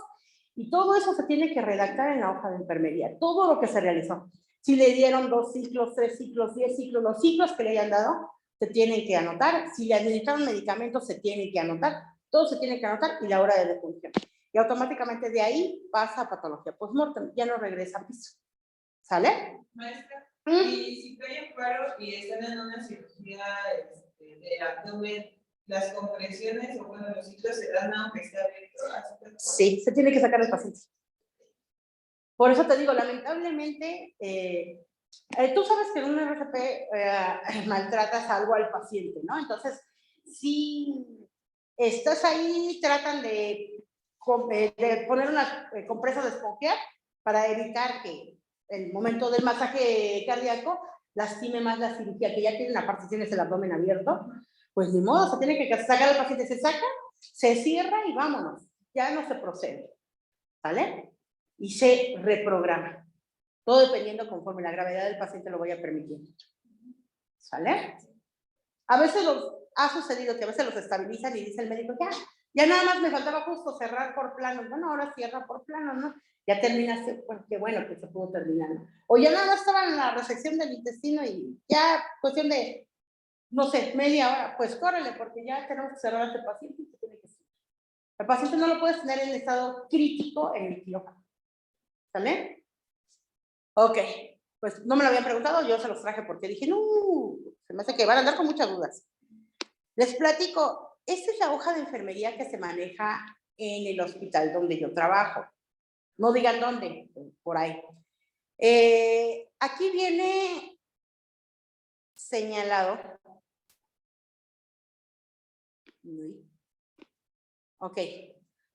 y todo eso se tiene que redactar en la hoja de enfermería, todo lo que se realizó. Si le dieron 2 ciclos, 3 ciclos, 10 ciclos, los ciclos que le hayan dado, se tienen que anotar. Si le administraron medicamentos, se tienen que anotar. Todo se tiene que anotar y la hora de defunción. Y automáticamente de ahí pasa a patología postmortem, ya no regresa a piso. ¿Sale? Maestra, y si cae en paro y están en una cirugía de abdomen, las compresiones o bueno, los ciclos se dan aunque esté abierto. Sí, se tiene que sacar el paciente. Por eso te digo, lamentablemente, tú sabes que en un RCP maltratas algo al paciente, ¿no? Entonces, si estás ahí, tratan de poner una compresa de esponjear para evitar que el momento del masaje cardíaco lastime más la cirugía, que ya tiene una parte, tienes el abdomen abierto, pues ni modo, se tiene que sacar el paciente, se saca, se cierra y vámonos, ya no se procede, ¿vale? Y se reprograma, todo dependiendo conforme la gravedad del paciente lo vaya permitiendo, ¿sale? A veces ha sucedido que a veces los estabilizan y dice el médico, ya nada más me faltaba justo cerrar por plano. Bueno, ahora cierra por plano, ¿no? Ya terminaste, pues qué bueno que se pudo terminar, ¿no? O ya nada más estaba en la resección del intestino y ya cuestión de, no sé, media hora, pues córrele porque ya tenemos que cerrar a este paciente y se tiene que cerrar. El paciente no lo puedes tener en estado crítico en el quirófano, ¿sale? Ok, pues no me lo habían preguntado, yo se los traje porque dije, no, se me hace que van a andar con muchas dudas. Les platico, esta es la hoja de enfermería que se maneja en el hospital donde yo trabajo. No digan dónde, por ahí. Aquí viene señalado. Ok,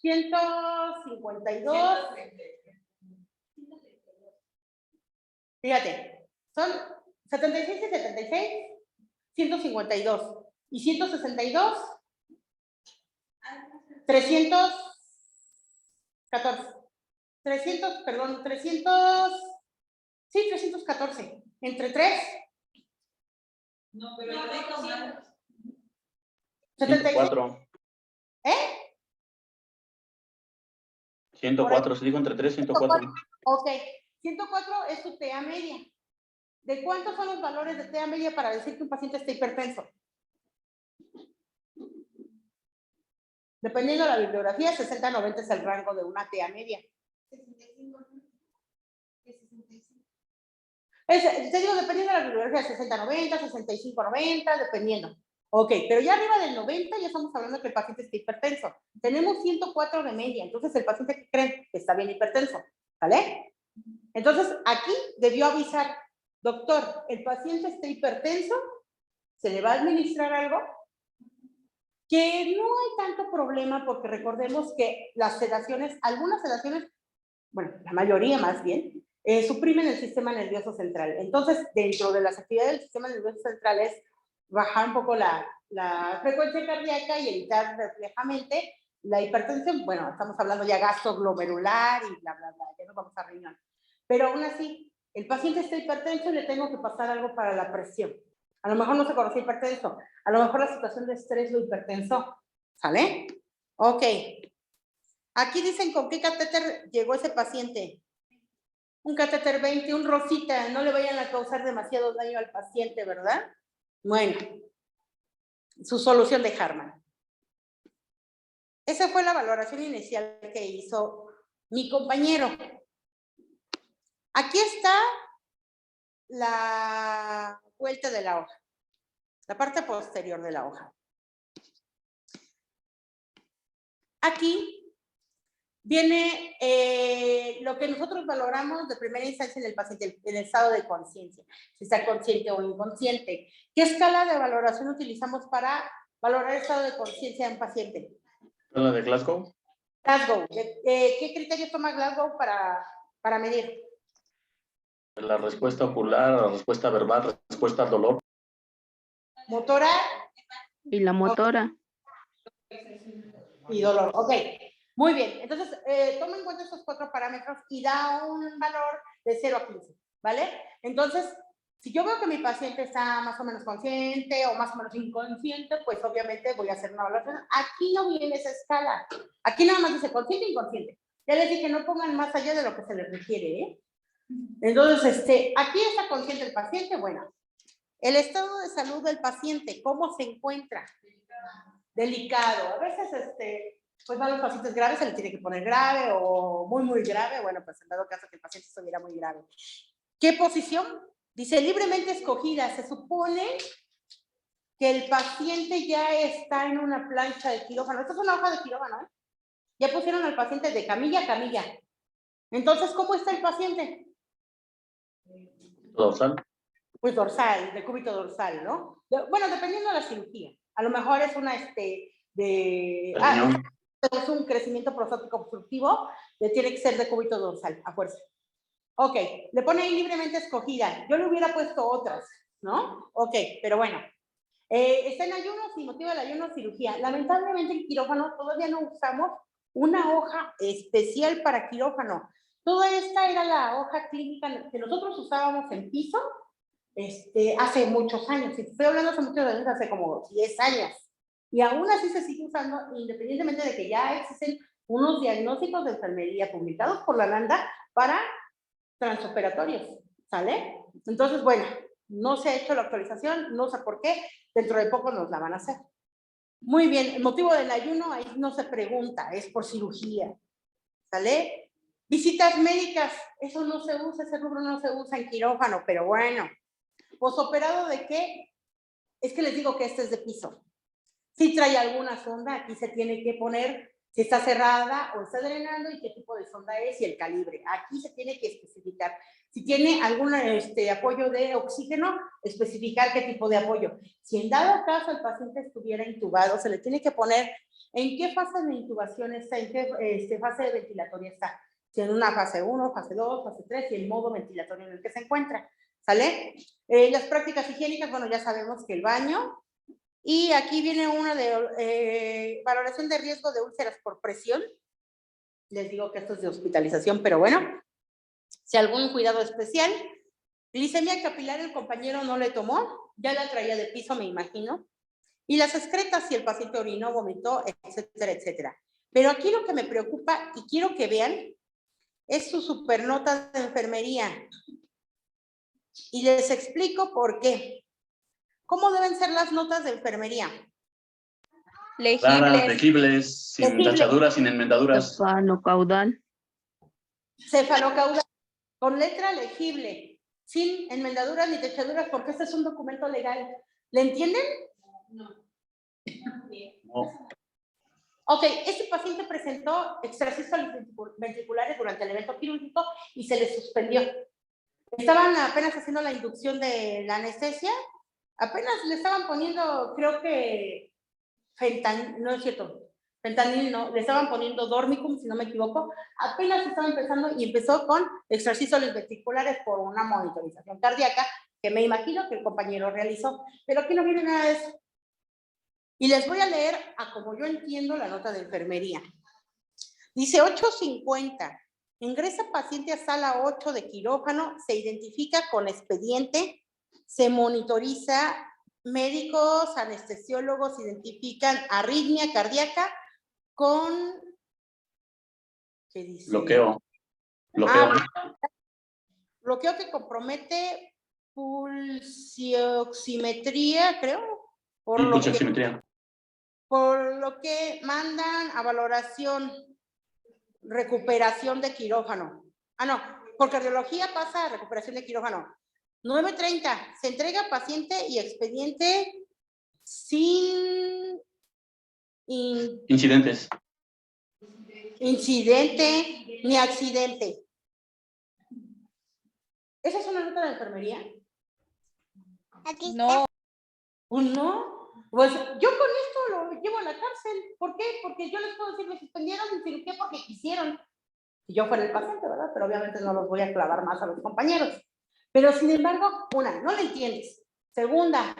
152. Fíjate, son 76 y 76, 152. Y 162, 314. 314. Entre 3, No, pero yo digo mal. 76. 104. ¿Eh? 104, si digo entre 3, 104. Ok, 104 es tu TA media. ¿De cuántos son los valores de TA media para decir que un paciente está hipertenso? Dependiendo de la bibliografía, 60-90 es el rango de una TA media. 65. Te digo, dependiendo de la bibliografía, 60-90, 65-90, dependiendo. Ok, pero ya arriba del 90 ya estamos hablando de que el paciente está hipertenso. Tenemos 104 de media, entonces el paciente que cree que está bien hipertenso, ¿vale? Entonces aquí debió avisar, doctor, el paciente está hipertenso, se le va a administrar algo, que no hay tanto problema porque recordemos que las sedaciones, algunas sedaciones, bueno, la mayoría más bien, suprimen el sistema nervioso central. Entonces, dentro de las actividades del sistema nervioso central es bajar un poco la frecuencia cardíaca y evitar reflejamente la hipertensión. Bueno, estamos hablando ya gasto glomerular y bla, bla, bla, ya nos vamos a riñón. Pero aún así, el paciente está hipertenso y le tengo que pasar algo para la presión. A lo mejor no se conoce hipertenso, a lo mejor la situación de estrés lo hipertensó, ¿sale? Ok. Aquí dicen con qué catéter llegó ese paciente. Un catéter 20, un rosita, no le vayan a causar demasiado daño al paciente, ¿verdad? Bueno, su solución de Harman. Esa fue la valoración inicial que hizo mi compañero. Aquí está la vuelta de la hoja, la parte posterior de la hoja. Aquí viene lo que nosotros valoramos de primera instancia en el paciente, en el estado de conciencia, si está consciente o inconsciente. ¿Qué escala de valoración utilizamos para valorar el estado de conciencia de un paciente? ¿La de Glasgow? Glasgow. ¿Qué criterios toma Glasgow para medir? La respuesta ocular, la respuesta verbal, respuesta al dolor. Motora. Y la motora. Y dolor, ok. Muy bien, entonces toma en cuenta estos 4 parámetros y da un valor de 0 a 15, ¿vale? Entonces, si yo veo que mi paciente está más o menos consciente o más o menos inconsciente, pues obviamente voy a hacer una valoración. Aquí no viene esa escala. Aquí nada más dice consciente e inconsciente. Ya les dije, no pongan más allá de lo que se les requiere, ¿eh? Entonces, aquí está consciente el paciente. Bueno, el estado de salud del paciente, ¿cómo se encuentra? Delicado. A veces, pues a los pacientes graves se le tiene que poner grave o muy, muy grave. Bueno, pues en dado caso que el paciente estuviera muy grave. ¿Qué posición? Dice libremente escogida. Se supone que el paciente ya está en una plancha de quirófano. Esta es una hoja de quirófano, ¿eh? Ya pusieron al paciente de camilla a camilla. Entonces, ¿cómo está el paciente? Dorsal. Pues dorsal, de cúbito dorsal, ¿no? Bueno, dependiendo de la cirugía. A lo mejor es una, es un crecimiento prostático obstructivo, tiene que ser de cúbito dorsal, a fuerza. Ok, le pone ahí libremente escogida. Yo le hubiera puesto otras, ¿no? Ok, pero bueno. Está en ayuno, sin motivo del ayuno, cirugía. Lamentablemente en quirófano todavía no usamos una hoja especial para quirófano. Toda esta era la hoja clínica que nosotros usábamos en piso hace muchos años. Y estoy hablando hace muchos años, hace como 10 años. Y aún así se sigue usando, independientemente de que ya existen unos diagnósticos de enfermería publicados por la NANDA para transoperatorios, ¿sale? Entonces, bueno, no se ha hecho la actualización, no sé por qué, dentro de poco nos la van a hacer. Muy bien, el motivo del ayuno ahí no se pregunta, es por cirugía, ¿sale? Visitas médicas, eso no se usa, ese rubro no se usa en quirófano, pero bueno. ¿Posoperado de qué? Es que les digo que este es de piso. Si trae alguna sonda, aquí se tiene que poner si está cerrada o está drenando y qué tipo de sonda es y el calibre. Aquí se tiene que especificar. Si tiene algún apoyo de oxígeno, especificar qué tipo de apoyo. Si en dado caso el paciente estuviera intubado, se le tiene que poner ¿En qué fase de intubación está? ¿En qué fase ventilatoria está? Si en una fase 1, fase 2, fase 3 y el modo ventilatorio en el que se encuentra. ¿Sale? Las prácticas higiénicas, bueno, ya sabemos que el baño. Y aquí viene una de valoración de riesgo de úlceras por presión. Les digo que esto es de hospitalización, pero bueno. Si algún cuidado especial. Glicemia capilar el compañero no le tomó, ya la traía de piso, me imagino. Y las excretas, si el paciente orinó, vomitó, etcétera, etcétera. Pero aquí lo que me preocupa, y quiero que vean, es su supernota de enfermería. Y les explico por qué. ¿Cómo deben ser las notas de enfermería? Claras, Legibles. legibles, sin Legible. tachaduras, sin enmendaduras. Cefalocaudal. Cefalocaudal, con letra legible, sin enmendaduras ni tachaduras, porque este es un documento legal. ¿Le entienden? No. Ok, este paciente presentó extrasístoles ventriculares durante el evento quirúrgico y se le suspendió. Estaban apenas haciendo la inducción de la anestesia, apenas le estaban poniendo, creo que fentanil, no es cierto, fentanil no, le estaban poniendo dormicum, si no me equivoco, apenas estaba empezando y empezó con extrasístoles ventriculares por una monitorización cardíaca que me imagino que el compañero realizó, pero aquí no viene nada de eso. Y les voy a leer a como yo entiendo la nota de enfermería. Dice 8:50. Ingresa paciente a sala 8 de quirófano, se identifica con expediente, se monitoriza, médicos, anestesiólogos identifican arritmia cardíaca con... ¿Qué dice? Bloqueo. Bloqueo que compromete pulsioximetría, creo. Pulsioximetría. Por lo que mandan a valoración recuperación de quirófano. No, por cardiología pasa a recuperación de quirófano. 9:30, se entrega paciente y expediente sin Incidentes. incidente ni accidente. ¿Esa es una nota de enfermería? No, Pues no. Pues yo con esto lo llevo a la cárcel. ¿Por qué? Porque yo les puedo decir, me suspendieron en cirugía porque quisieron. Si yo fuera el paciente, ¿verdad? Pero obviamente no los voy a clavar más a los compañeros. Pero sin embargo, una, no le entiendes. Segunda,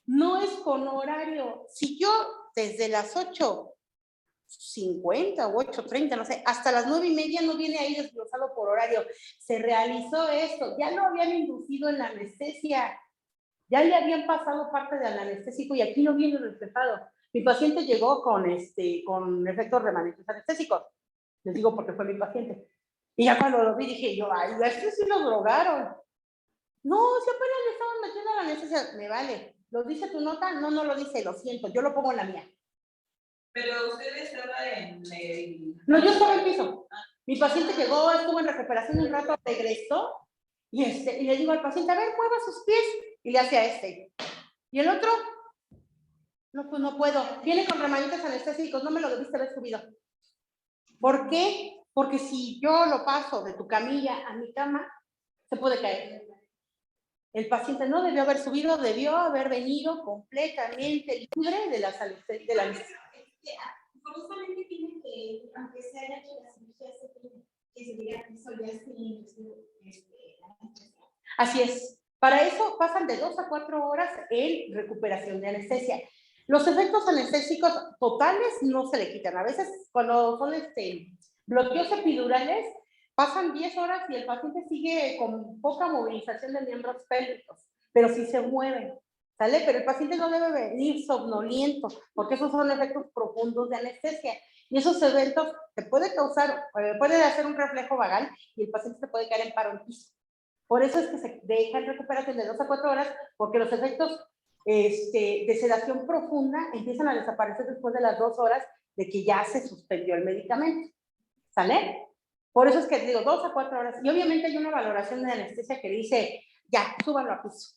no es con horario. Si yo desde las 8:50 o 8:30, no sé, hasta las 9:30 no viene ahí desglosado por horario. Se realizó esto, ya lo habían inducido en la anestesia. Ya le habían pasado parte del anestésico y aquí no viene reflejado. Mi paciente llegó con efectos remanentes anestésicos. Les digo porque fue mi paciente. Y ya cuando lo vi dije yo, ay, este sí lo drogaron. No, si apenas le estaban metiendo la anestesia, me vale. ¿Lo dice tu nota? No, no lo dice, lo siento, yo lo pongo en la mía. Pero usted estaba en el... No, yo estaba en el piso. Mi paciente llegó, estuvo en recuperación un rato, regresó y le digo al paciente, a ver, mueva sus pies. Y le hace a este. ¿Y el otro? No, pues no puedo. Viene con remanitos anestésicos, no me lo debiste haber subido. ¿Por qué? Porque si yo lo paso de tu camilla a mi cama, se puede caer. El paciente no debió haber subido, debió haber venido completamente libre de la anestesia. Justamente tiene que, aunque se haya hecho la cirugía, se tiene que se diga que eso ya es Así es. Para eso pasan de 2 a 4 horas en recuperación de anestesia. Los efectos anestésicos totales no se le quitan. A veces cuando son bloqueos epidurales, pasan 10 horas y el paciente sigue con poca movilización de miembros pélvicos, pero sí se mueven, ¿sale? Pero el paciente no debe venir somnoliento, porque esos son efectos profundos de anestesia. Y esos eventos te puede hacer un reflejo vagal y el paciente se puede caer en paro en piso. Por eso es que se deja en recuperación de 2 a 4 horas, porque los efectos de sedación profunda empiezan a desaparecer después de las 2 horas de que ya se suspendió el medicamento. ¿Sale? Por eso es que digo 2 a 4 horas. Y obviamente hay una valoración de anestesia que dice, ya, súbanlo a piso.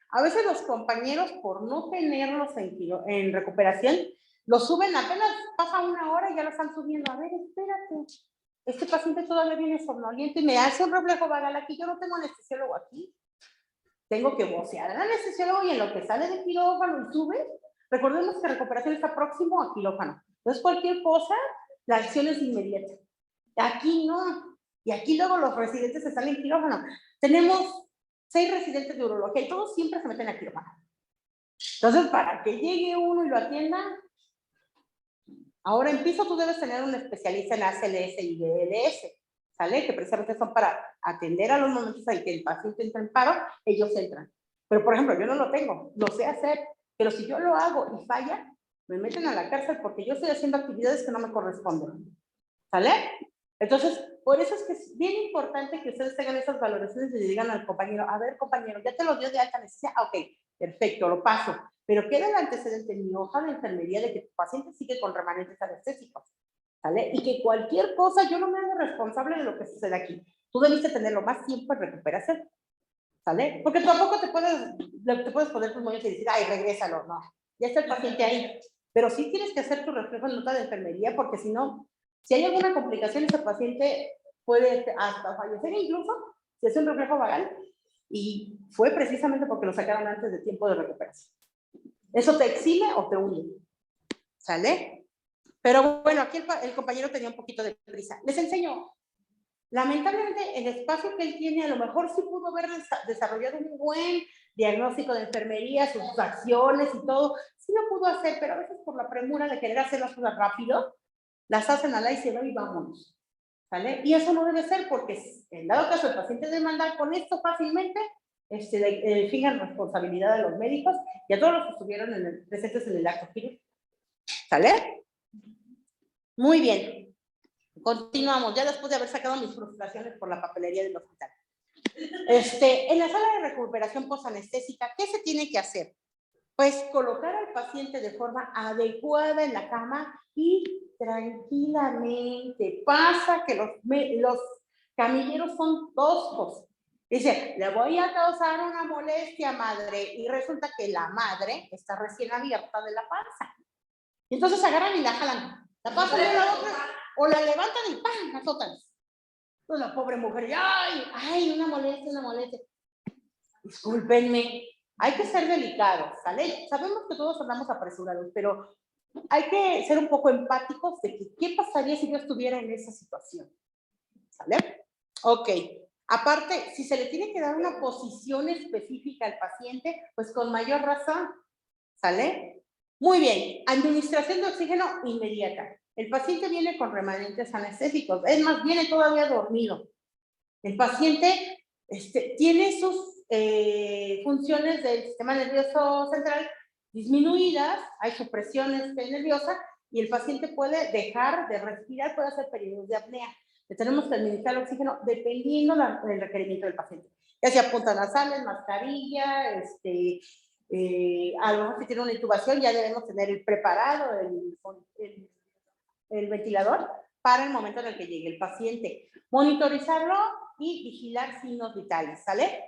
A veces los compañeros, por no tenerlos en recuperación, los suben apenas pasa 1 hora y ya lo están subiendo. A ver, espérate. Este paciente todavía viene somnoliento y me hace un reflejo vagal aquí. Yo no tengo anestesiólogo aquí. Tengo que vocear al anestesiólogo y en lo que sale de quirófano y sube, recordemos que recuperación está próximo a quirófano. Entonces, cualquier cosa, la acción es inmediata. Aquí no. Y aquí luego los residentes están en quirófano. Tenemos 6 residentes de urología y todos siempre se meten a quirófano. Entonces, para que llegue uno y lo atienda, ahora en piso tú debes tener un especialista en ACLS y BLS, ¿sale? Que precisamente son para atender a los momentos en que el paciente entra en paro, ellos entran. Pero, por ejemplo, yo no lo tengo, lo sé hacer, pero si yo lo hago y falla, me meten a la cárcel porque yo estoy haciendo actividades que no me corresponden, ¿sale? Entonces, por eso es que es bien importante que ustedes tengan esas valoraciones y le digan al compañero, a ver, compañero, ya te lo dio de alta necesidad, ok, perfecto, lo paso, pero queda el antecedente en mi hoja de enfermería de que tu paciente sigue con remanentes anestésicos, ¿sale? Y que cualquier cosa, yo no me hago responsable de lo que sucede aquí. Tú debiste tenerlo más tiempo en recuperación, ¿sale? Porque tampoco te puedes poner tus moños y decir, ay, regrésalo, no, ya está el paciente ahí. Pero sí tienes que hacer tu reflejo en nota de enfermería, porque si no, si hay alguna complicación, ese paciente puede hasta fallecer, incluso si es un reflejo vagal, y fue precisamente porque lo sacaron antes de tiempo de recuperación. Eso te exime o te hunde, ¿sale? Pero bueno, aquí el compañero tenía un poquito de prisa. Les enseño. Lamentablemente, el espacio que él tiene, a lo mejor sí pudo haber desarrollado un buen diagnóstico de enfermería, sus acciones y todo, sí lo pudo hacer, pero a veces por la premura de querer hacer las cosas rápido, las hacen al aire y vámonos, ¿sale? Y eso no debe ser, porque en dado caso el paciente demanda con esto fácilmente, fijan responsabilidad de los médicos y a todos los que estuvieron presentes en el acto quirúrgico, ¿sale? Muy bien. Continuamos, ya después de haber sacado mis frustraciones por la papelería del hospital. En la sala de recuperación posanestésica, ¿qué se tiene que hacer? Pues colocar al paciente de forma adecuada en la cama y tranquilamente. Pasa que los camilleros son toscos. Dice, le voy a causar una molestia, madre, y resulta que la madre está recién abierta de la panza. Y entonces agarran y la jalan, la pasan de la otra, o la levantan y ¡pam!, la azotan. Entonces la pobre mujer, ¡ay, una molestia! Discúlpenme, hay que ser delicados, ¿sale? Sabemos que todos andamos apresurados, pero hay que ser un poco empáticos de que qué pasaría si yo estuviera en esa situación, ¿sale? Ok, aparte, si se le tiene que dar una posición específica al paciente, pues con mayor razón, ¿sale? Muy bien, administración de oxígeno inmediata. El paciente viene con remanentes anestésicos, es más, viene todavía dormido. El paciente tiene sus funciones del sistema nervioso central disminuidas, hay supresión nerviosa y el paciente puede dejar de respirar, puede hacer periodos de apnea. Le tenemos que administrar el oxígeno dependiendo del requerimiento del paciente. Ya sea puntas nasales, mascarilla, a lo mejor si tiene una intubación ya debemos tener el preparado, el ventilador para el momento en el que llegue el paciente. Monitorizarlo y vigilar signos vitales, ¿sale?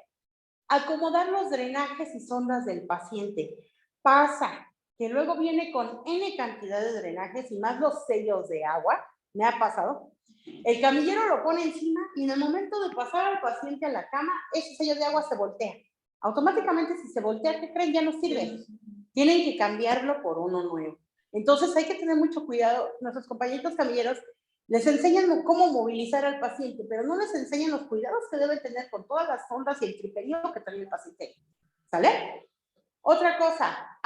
Acomodar los drenajes y sondas del paciente. Pasa que luego viene con N cantidad de drenajes y más los sellos de agua, me ha pasado. El camillero lo pone encima y en el momento de pasar al paciente a la cama, ese sello de agua se voltea. Automáticamente, si se voltea, ¿qué creen? Ya no sirve. Tienen que cambiarlo por uno nuevo. Entonces hay que tener mucho cuidado. Nuestros compañeros camilleros les enseñan cómo movilizar al paciente, pero no les enseñan los cuidados que deben tener con todas las sondas y el triperío que trae el paciente. ¿Sale? Otra cosa,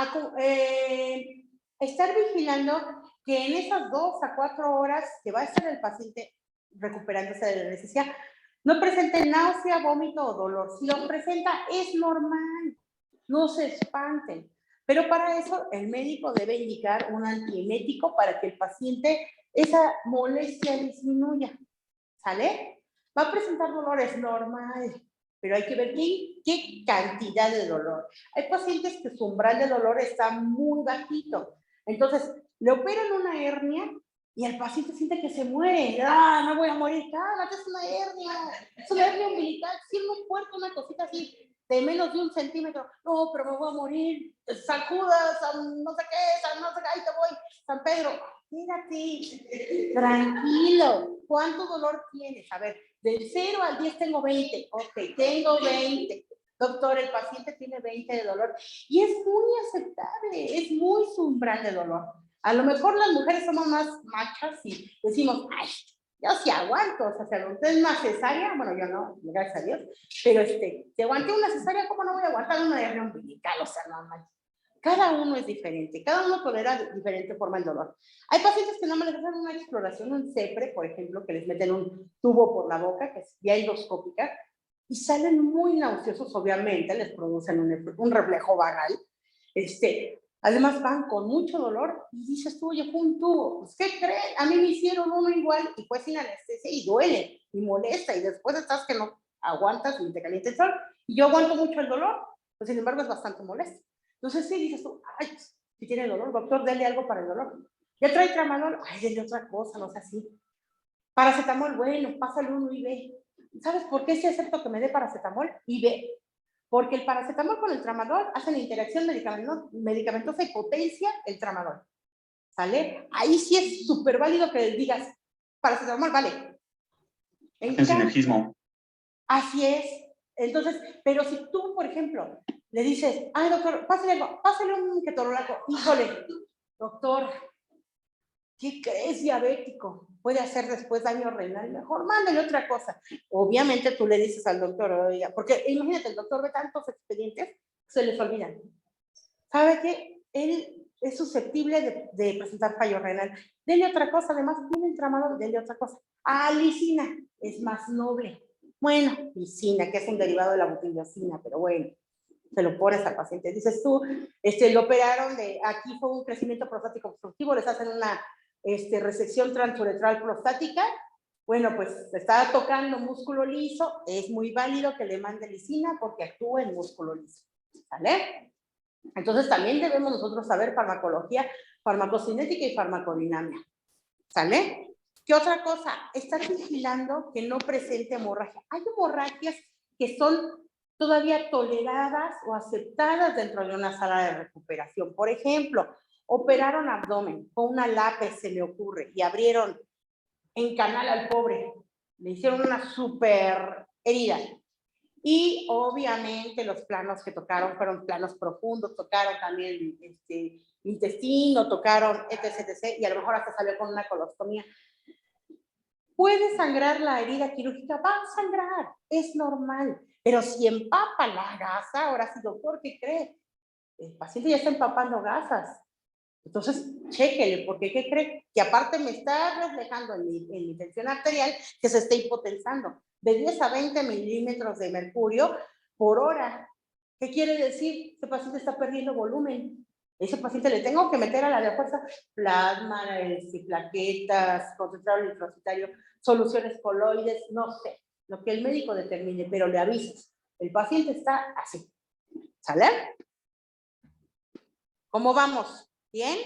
estar vigilando que en esas 2 a 4 horas que va a estar el paciente recuperándose de la necesidad, no presente náusea, vómito o dolor. Si lo presenta, es normal. No se espanten. Pero para eso, el médico debe indicar un antiemético para que el paciente, esa molestia disminuya. ¿Sale? Va a presentar dolores normales, pero hay que ver qué cantidad de dolor. Hay pacientes que su umbral de dolor está muy bajito. Entonces, le operan una hernia y el paciente siente que se muere. ¡Ah, no voy a morir! ¡Cálmate, es una hernia! Es una hernia umbilical. Si es muy fuerte, una cosita así de menos de 1 centímetro. No, pero me voy a morir. San Judas, San no sé qué, San no sé qué, ahí te voy. San Pedro, mírate, tranquilo. ¿Cuánto dolor tienes? A ver, del 0 al 10 tengo 20. Ok, tengo 20. Doctor, el paciente tiene 20 de dolor. Y es muy aceptable, es muy su umbral de dolor. A lo mejor las mujeres somos más machas y decimos, ay, yo sí aguanto, o sea, si aguanté una cesárea, bueno, yo no, gracias a Dios, pero si aguanté una cesárea, ¿cómo no voy a aguantar una hernia umbilical? O sea, no manches. Cada uno es diferente, cada uno tolera de diferente forma el dolor. Hay pacientes que no me les hacen una exploración, un CEPRE, por ejemplo, que les meten un tubo por la boca, que es vía endoscópica, y salen muy nauseosos, obviamente, les producen un reflejo vagal. Además van con mucho dolor y dices tú, oye, fue un tubo, pues ¿qué creen? A mí me hicieron uno igual y fue sin anestesia y duele y molesta y después estás que no aguantas ni te calienta el sol y yo aguanto mucho el dolor, pues sin embargo es bastante molesto. Entonces sí, dices tú, ay, si tiene dolor, doctor, denle algo para el dolor. Ya trae tramadol, ay, denle otra cosa, no sé así. Paracetamol, bueno, pásale uno y ve. ¿Sabes por qué sí acepto que me dé paracetamol? Y ve. Porque el paracetamol con el tramadol hacen interacción medicamentosa y potencia el tramadol. ¿Sale? Ahí sí es súper válido que digas, paracetamol, vale. El sinergismo. Así es. Entonces, pero si tú, por ejemplo, le dices, ay, doctor, pásale un ketorolaco. Híjole, doctor, ¿qué crees? Diabético. Puede hacer después daño renal. Mejor mándale otra cosa. Obviamente tú le dices al doctor, oiga, porque imagínate, el doctor ve tantos expedientes, se les olvidan. ¿Sabe qué? Él es susceptible de presentar fallo renal. Denle otra cosa, además tiene el tramadol, denle otra cosa. Ah, lisina, es más noble. Bueno, lisina, que es un derivado de la butilosina, pero bueno, se lo pones al paciente. Dices tú, lo operaron aquí fue un crecimiento prostático obstructivo, les hacen una resección transuretral prostática. Bueno, pues se está tocando músculo liso, es muy válido que le mande lisina porque actúa en músculo liso. ¿Vale? Entonces también debemos nosotros saber farmacología, farmacocinética y farmacodinamia. ¿Sale? ¿Qué otra cosa? Estar vigilando que no presente hemorragia. Hay hemorragias que son todavía toleradas o aceptadas dentro de una sala de recuperación. Por ejemplo, operaron abdomen con una lápiz, se me ocurre, y abrieron en canal al pobre. Le hicieron una súper herida. Y obviamente los planos que tocaron fueron planos profundos, tocaron también intestino, tocaron etc, y a lo mejor hasta salió con una colostomía. ¿Puede sangrar la herida quirúrgica? Va a sangrar, es normal. Pero si empapa la gasa, ahora sí, doctor, ¿qué cree? El paciente ya está empapando gasas. Entonces, chéquele, porque ¿qué cree? Que aparte me está reflejando en mi tensión arterial que se está hipotensando de 10 a 20 milímetros de mercurio por hora. ¿Qué quiere decir? Este paciente está perdiendo volumen. Ese paciente le tengo que meter a la de fuerza plasma, plaquetas, concentrado linfocitario, soluciones coloides, no sé, lo que el médico determine, pero le avisas. El paciente está así. ¿Sale? ¿Cómo vamos? ¿Bien?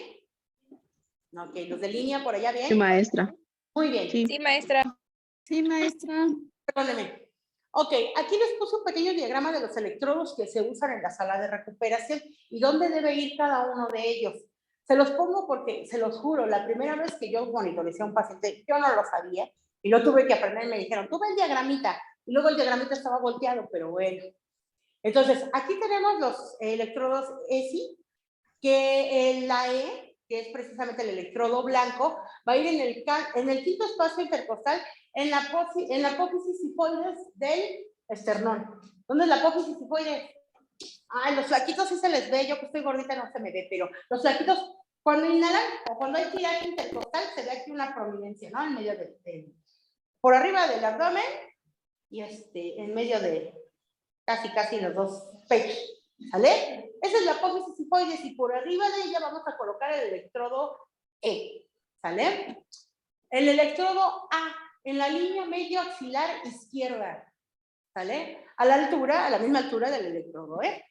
Ok, los de línea por allá, ¿bien? Sí, maestra. Muy bien. Sí, maestra. Sí, maestra. Perdóneme. Ok, aquí les puse un pequeño diagrama de los electrodos que se usan en la sala de recuperación y dónde debe ir cada uno de ellos. Se los pongo porque, se los juro, la primera vez que yo monitoricé a un paciente, yo no lo sabía y lo tuve que aprender. Me dijeron, tú ve el diagramita. Y luego el diagramita estaba volteado, pero bueno. Entonces, aquí tenemos los electrodos ESI, que la E, que es precisamente el electrodo blanco, va a ir en el quinto espacio intercostal, en la apófisis sifoides del esternón. ¿Dónde es la apófisis sifoides? Ay, los flaquitos sí se les ve, yo que estoy gordita no se me ve, pero los flaquitos, cuando inhalan o cuando hay tiraje intercostal, se ve aquí una prominencia, ¿no? En medio por arriba del abdomen y en medio de casi los dos pechos. ¿Sale? Esa es la apófisis sifoides y por arriba de ella vamos a colocar el electrodo E. ¿Sale? El electrodo A en la línea medio axilar izquierda. ¿Sale? A la misma altura del electrodo E.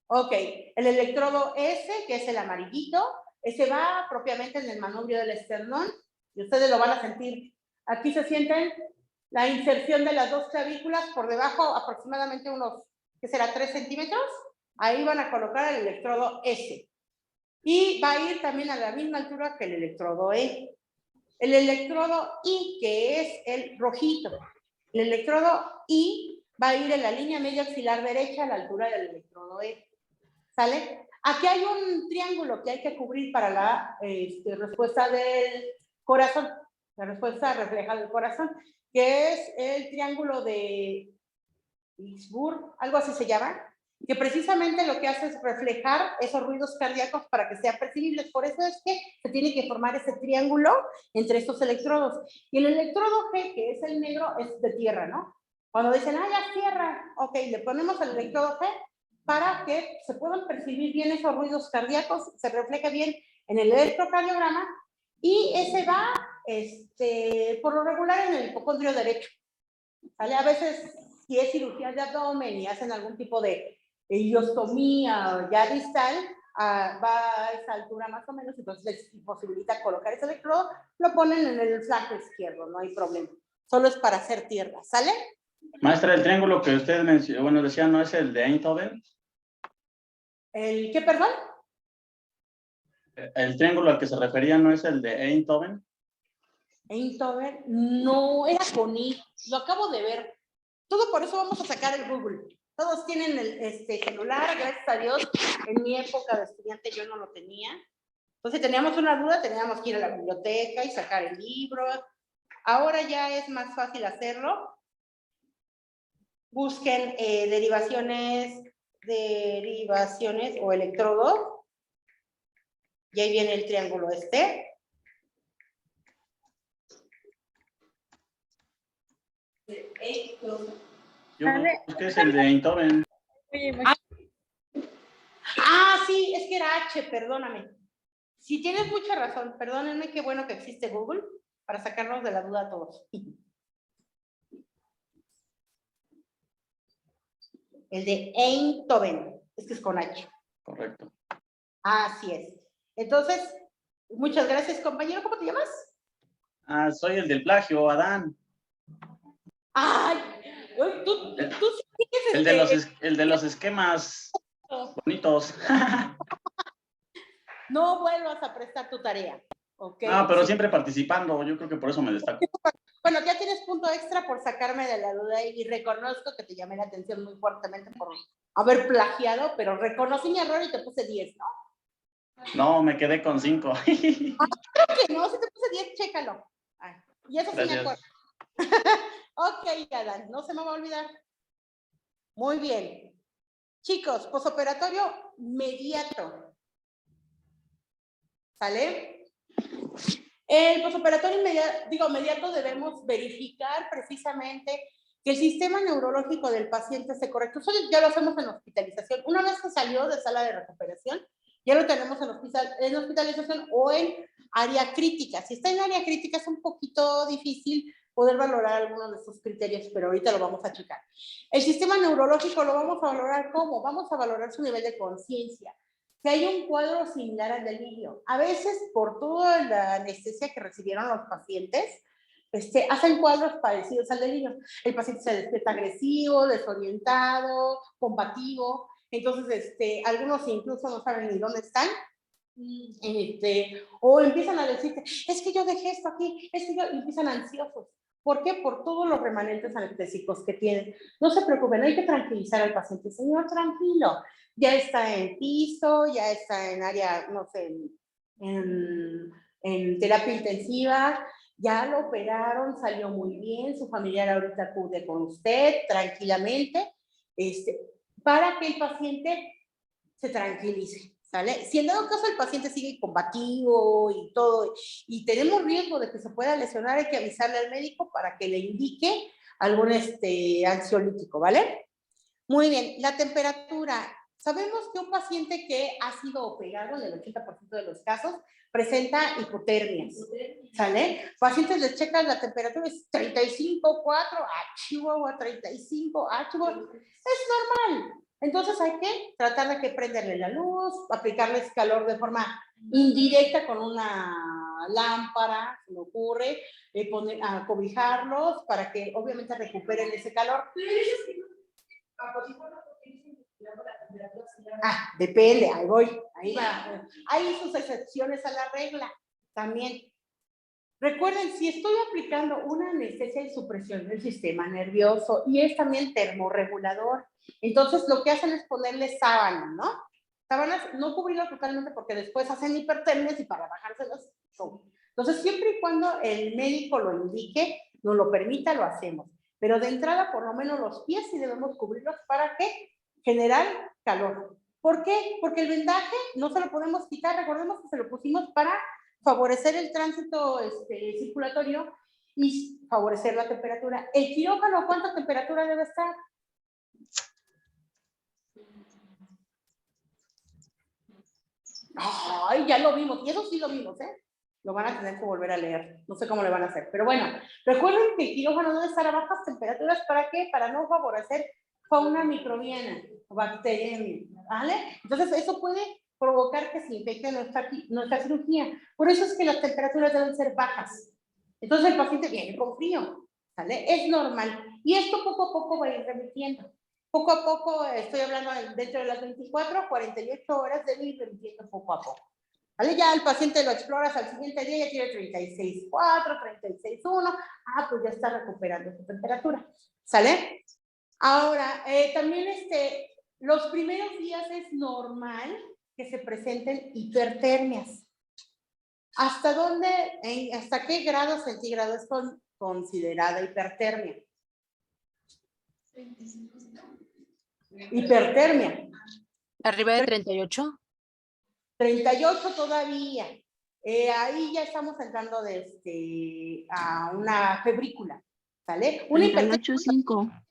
Ok, el electrodo S, que es el amarillito, ese va propiamente en el manubrio del esternón y ustedes lo van a sentir. Aquí se sienten la inserción de las dos clavículas por debajo aproximadamente unos, ¿qué será? 3 centímetros. Ahí van a colocar el electrodo S. Y va a ir también a la misma altura que el electrodo E. El electrodo I, que es el rojito. El electrodo I va a ir en la línea medio axilar derecha a la altura del electrodo E. ¿sale? Aquí hay un triángulo que hay que cubrir para la respuesta del corazón, la respuesta refleja del corazón, que es el triángulo de Pittsburgh, algo así se llama, que precisamente lo que hace es reflejar esos ruidos cardíacos para que sean percibibles. Por eso es que se tiene que formar ese triángulo entre estos electrodos. Y el electrodo G, que es el negro, es de tierra, ¿no? Cuando dicen, ah, ya es tierra, ok, le ponemos el electrodo G para que se puedan percibir bien esos ruidos cardíacos, se refleja bien en el electrocardiograma, y ese va, por lo regular, en el hipocondrio derecho. ¿Vale? A veces, si es cirugía de abdomen y hacen algún tipo de ileostomía ya distal, va a esa altura más o menos, entonces les posibilita colocar ese electrodo, lo ponen en el flanco izquierdo, no hay problema. Solo es para hacer tierra, ¿sale? Maestra, el triángulo que usted mencionó, bueno, decía, ¿no es el de Einthoven? ¿El qué, perdón? ¿El triángulo al que se refería no es el de Einthoven? Einthoven, no, era con I, lo acabo de ver. Todo por eso vamos a sacar el Google. Todos tienen el celular, gracias a Dios. En mi época de estudiante yo no lo tenía. Entonces, teníamos una duda, teníamos que ir a la biblioteca y sacar el libro. Ahora ya es más fácil hacerlo. Busquen derivaciones o electrodos. Y ahí viene el triángulo Yo creo que es el de Einthoven. Sí, es que era H, perdóname. Si tienes mucha razón, perdónenme, qué bueno que existe Google para sacarnos de la duda a todos. El de Einthoven, es que es con H. Correcto. Así es. Entonces, muchas gracias, compañero. ¿Cómo te llamas? Soy el del plagio, Adán. Ay, tú El de los esquemas bonitos. No vuelvas a prestar tu tarea, ¿ok? Pero siempre participando, yo creo que por eso me destaco. Bueno, ya tienes punto extra por sacarme de la duda y reconozco que te llamé la atención muy fuertemente por haber plagiado, pero reconocí mi error y te puse 10, ¿no? No, me quedé con 5. Creo que no, si te puse 10, chécalo. Y eso sí me acuerdo. Ok, Adán, no se me va a olvidar. Muy bien. Chicos, posoperatorio inmediato. ¿Sale? El posoperatorio inmediato debemos verificar precisamente que el sistema neurológico del paciente esté correcto. Eso ya lo hacemos en hospitalización. Una vez que salió de sala de recuperación, ya lo tenemos en hospitalización o en área crítica. Si está en área crítica es un poquito difícil poder valorar algunos de estos criterios, pero ahorita lo vamos a checar. El sistema neurológico lo vamos a valorar ¿cómo? Vamos a valorar su nivel de conciencia. Que hay un cuadro similar al delirio. A veces, por toda la anestesia que recibieron los pacientes, hacen cuadros parecidos al delirio. El paciente se despierta agresivo, desorientado, combativo. Entonces, algunos incluso no saben ni dónde están. O empiezan a decirte, es que yo dejé esto aquí, es que yo, y empiezan ansiosos. ¿Por qué? Por todos los remanentes anestésicos que tienen. No se preocupen, hay que tranquilizar al paciente. Señor, tranquilo, ya está en piso, ya está en área, no sé, en terapia intensiva, ya lo operaron, salió muy bien, su familiar ahorita acude con usted tranquilamente, para que el paciente se tranquilice. ¿Sale? Si en dado caso el paciente sigue combativo y todo, y tenemos riesgo de que se pueda lesionar, hay que avisarle al médico para que le indique algún ansiolítico, ¿vale? Muy bien, la temperatura. Sabemos que un paciente que ha sido operado, en el 80% de los casos, presenta hipotermias, ¿sale? Pacientes les checan la temperatura, es 35,4, Chihuahua, 35, Chihuahua. Es normal. Entonces hay que tratar de que prenderle la luz, aplicarles calor de forma indirecta con una lámpara, se me ocurre, cobijarlos para que obviamente recuperen ese calor. Depende, ahí voy, ahí va. Hay sus excepciones a la regla también. Recuerden, si estoy aplicando una anestesia y supresión del sistema nervioso y es también termorregulador, entonces lo que hacen es ponerle sábana, ¿no? sábanas, no cubrirlas totalmente porque después hacen hipertermias y para bajárselas son. Entonces, siempre y cuando el médico lo indique, nos lo permita, lo hacemos. Pero de entrada, por lo menos los pies sí debemos cubrirlos para que generar calor. ¿Por qué? Porque el vendaje no se lo podemos quitar. Recordemos que se lo pusimos para favorecer el tránsito circulatorio y favorecer la temperatura. ¿El quirófano cuánta temperatura debe estar? Ay, ya lo vimos, y eso sí lo vimos, ¿eh? Lo van a tener que volver a leer, no sé cómo le van a hacer, pero bueno, recuerden que el quirófano debe estar a bajas temperaturas, ¿para qué? Para no favorecer fauna microbiana o bacteriana, ¿vale? Entonces eso puede provocar que se infecte nuestra cirugía, por eso es que las temperaturas deben ser bajas. Entonces el paciente viene con frío, ¿vale? Es normal, y esto poco a poco va a ir remitiendo. Poco a poco, estoy hablando dentro de las 24, 48 horas, debe ir remitiendo poco a poco. ¿Vale? Ya el paciente lo exploras al siguiente día, ya tiene 36.4, 36.1, pues ya está recuperando su temperatura. ¿Sale? Ahora, también los primeros días es normal que se presenten hipertermias. ¿Hasta dónde, hasta qué grado centígrado es considerada hipertermia? Hipertermia. ¿Arriba de 38? 38 todavía. Ahí ya estamos entrando a una febrícula, ¿sale? Una 38.5.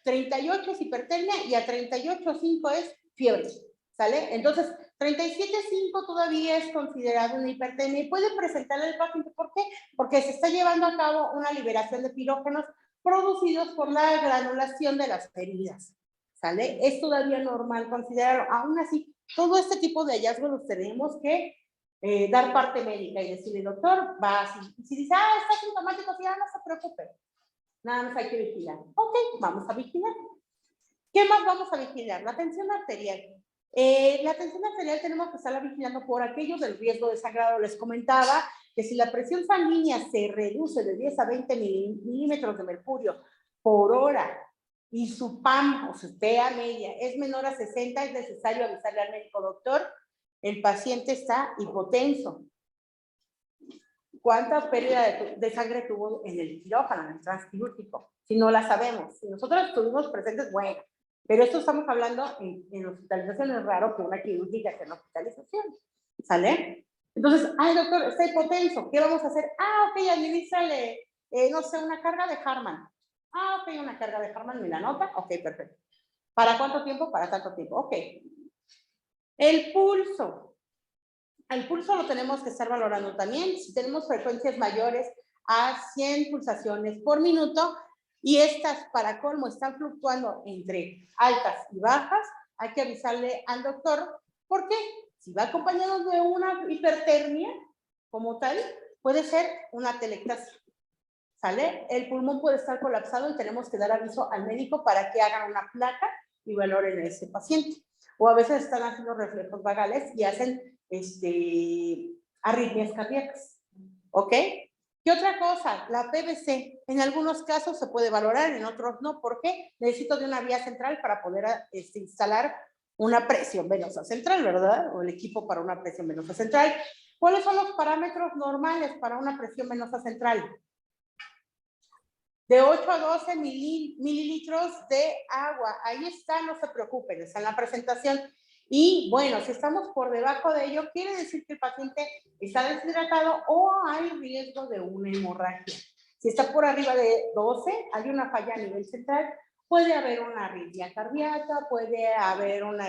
38 es hipertermia y a 38.5 es fiebre, ¿sale? Entonces, 37.5 todavía es considerado una hipertermia y puede presentar al paciente. ¿Por qué? Porque se está llevando a cabo una liberación de pirógenos producidos por la granulación de las heridas, ¿sale? Es todavía normal considerarlo. Aún así, todo este tipo de hallazgos los tenemos que dar parte médica y decirle, doctor, va así. Y si dice, está sintomático, ya no se preocupe. Nada más hay que vigilar. Ok, vamos a vigilar. ¿Qué más vamos a vigilar? La tensión arterial. La tensión arterial tenemos que estarla vigilando por aquello del riesgo de sangrado. Les comentaba que si la presión sanguínea se reduce de 10 a 20 milímetros de mercurio por hora y su PAM, o su PA media, es menor a 60, es necesario avisarle al médico, doctor, el paciente está hipotenso. ¿Cuánta pérdida de sangre tuvo en el quirófano, en el transquirúrgico? Si no la sabemos. Si nosotros estuvimos presentes, bueno. Pero esto estamos hablando en hospitalización, es raro que una quirúrgica esté en hospitalización. ¿Sale? Entonces, doctor, está hipotenso. ¿Qué vamos a hacer? Ok, administrale, no sé, una carga de Harman. Ok, una carga de Harman, ¿me la nota? Ok, perfecto. ¿Para cuánto tiempo? Para tanto tiempo. Ok. El pulso. El pulso lo tenemos que estar valorando también. Si tenemos frecuencias mayores a 100 pulsaciones por minuto y estas, para colmo, están fluctuando entre altas y bajas, hay que avisarle al doctor. ¿Por qué? Si va acompañado de una hipertermia, como tal, puede ser una atelectasia. ¿Sale? El pulmón puede estar colapsado y tenemos que dar aviso al médico para que hagan una placa y valoren a ese paciente. O a veces están haciendo reflejos vagales y hacen arritmias cardíacas. ¿Ok? ¿Qué otra cosa? La PVC. En algunos casos se puede valorar, en otros no. ¿Por qué? Necesito de una vía central para poder instalar una presión venosa central, ¿verdad? O el equipo para una presión venosa central. ¿Cuáles son los parámetros normales para una presión venosa central? De 8 a 12 mililitros de agua. Ahí está, no se preocupen, está en la presentación. Y bueno, si estamos por debajo de ello, quiere decir que el paciente está deshidratado o hay riesgo de una hemorragia. Si está por arriba de 12, hay una falla a nivel central, puede haber una arritmia cardíaca, puede haber una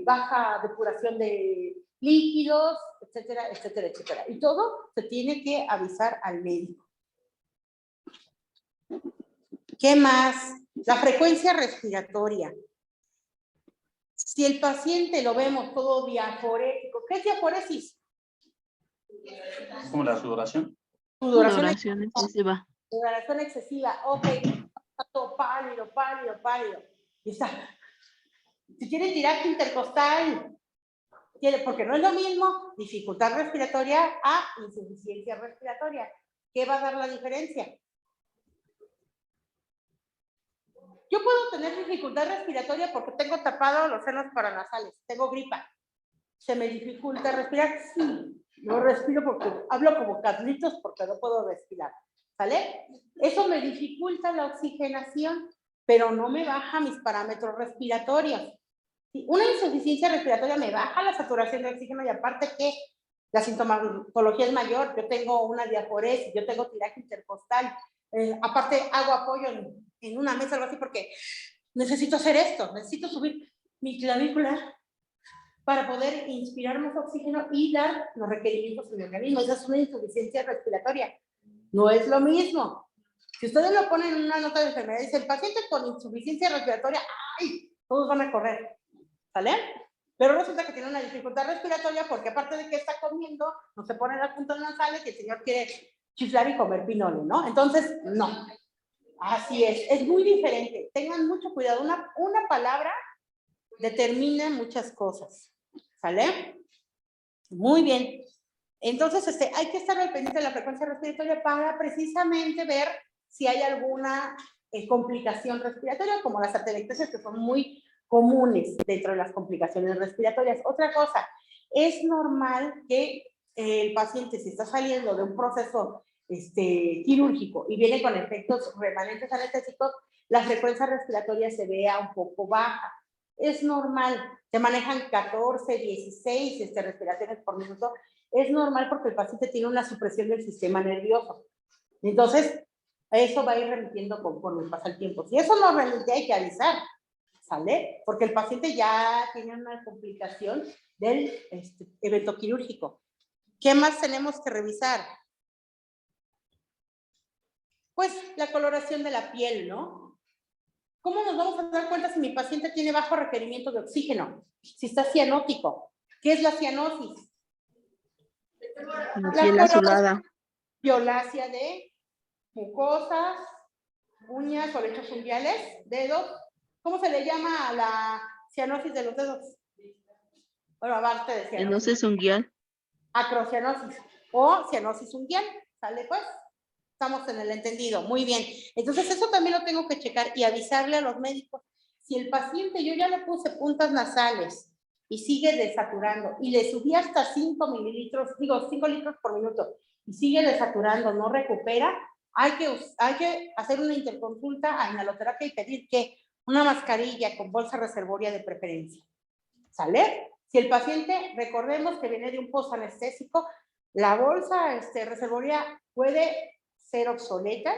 baja depuración de líquidos, etcétera, etcétera, etcétera. Y todo se tiene que avisar al médico. ¿Qué más? La frecuencia respiratoria. Si el paciente lo vemos todo diaforético, ¿qué es diaforesis? ¿Cómo la sudoración? Sudoración excesiva. Sudoración excesiva, ok. Está todo pálido, pálido, pálido. Y está. Si quiere tirar intercostal, porque no es lo mismo dificultad respiratoria a insuficiencia respiratoria. ¿Qué va a dar la diferencia? Yo puedo tener dificultad respiratoria porque tengo tapados los senos paranasales, tengo gripa. ¿Se me dificulta respirar? Sí, no respiro porque hablo como Carlitos porque no puedo respirar, ¿sale? Eso me dificulta la oxigenación, pero no me baja mis parámetros respiratorios. Una insuficiencia respiratoria me baja la saturación de oxígeno y aparte que la sintomatología es mayor, yo tengo una diaforesis, yo tengo tiraje intercostal, aparte hago apoyo en una mesa, algo así, porque necesito hacer esto, necesito subir mi clavícula para poder inspirar más oxígeno y dar los requerimientos de mi organismo. Esa es una insuficiencia respiratoria. No es lo mismo. Si ustedes lo ponen en una nota de enfermedad, dice el paciente con insuficiencia respiratoria, ¡ay! Todos van a correr, ¿sale? Pero resulta que tiene una dificultad respiratoria porque aparte de que está comiendo, no se pone las puntas nasales y el señor quiere chiflar y comer pinole, ¿no? Entonces, no. Así es muy diferente. Tengan mucho cuidado. Una palabra determina muchas cosas, ¿sale? Muy bien. Entonces, hay que estar al pendiente de la frecuencia respiratoria para precisamente ver si hay alguna complicación respiratoria, como las atelectasias, que son muy comunes dentro de las complicaciones respiratorias. Otra cosa, es normal que el paciente, si está saliendo de un proceso quirúrgico y viene con efectos remanentes anestésicos, la frecuencia respiratoria se vea un poco baja. Es normal, se manejan 14, 16 respiraciones por minuto. Es normal porque el paciente tiene una supresión del sistema nervioso. Entonces, eso va a ir remitiendo conforme pasa el tiempo. Si eso no remite, hay que avisar, ¿sale? Porque el paciente ya tiene una complicación del evento quirúrgico. ¿Qué más tenemos que revisar? Pues la coloración de la piel, ¿no? ¿Cómo nos vamos a dar cuenta si mi paciente tiene bajo requerimiento de oxígeno? Si está cianótico. ¿Qué es la cianosis? La piel azulada. Violácea de mucosas, uñas o lechos unguiales, dedos. ¿Cómo se le llama a la cianosis de los dedos? Bueno, aparte de cianosis. Cianosis unguial. Acrocianosis o cianosis unguial. ¿Sale pues? Estamos en el entendido. Muy bien. Entonces eso también lo tengo que checar y avisarle a los médicos. Si el paciente, yo ya le puse puntas nasales y sigue desaturando y le subí hasta 5 litros por minuto y sigue desaturando, no recupera, hay que hacer una interconsulta a inhaloterapia y pedir que una mascarilla con bolsa reservoria de preferencia. ¿Sale? Si el paciente, recordemos que viene de un posanestésico, la bolsa reservoria puede ser obsoleta.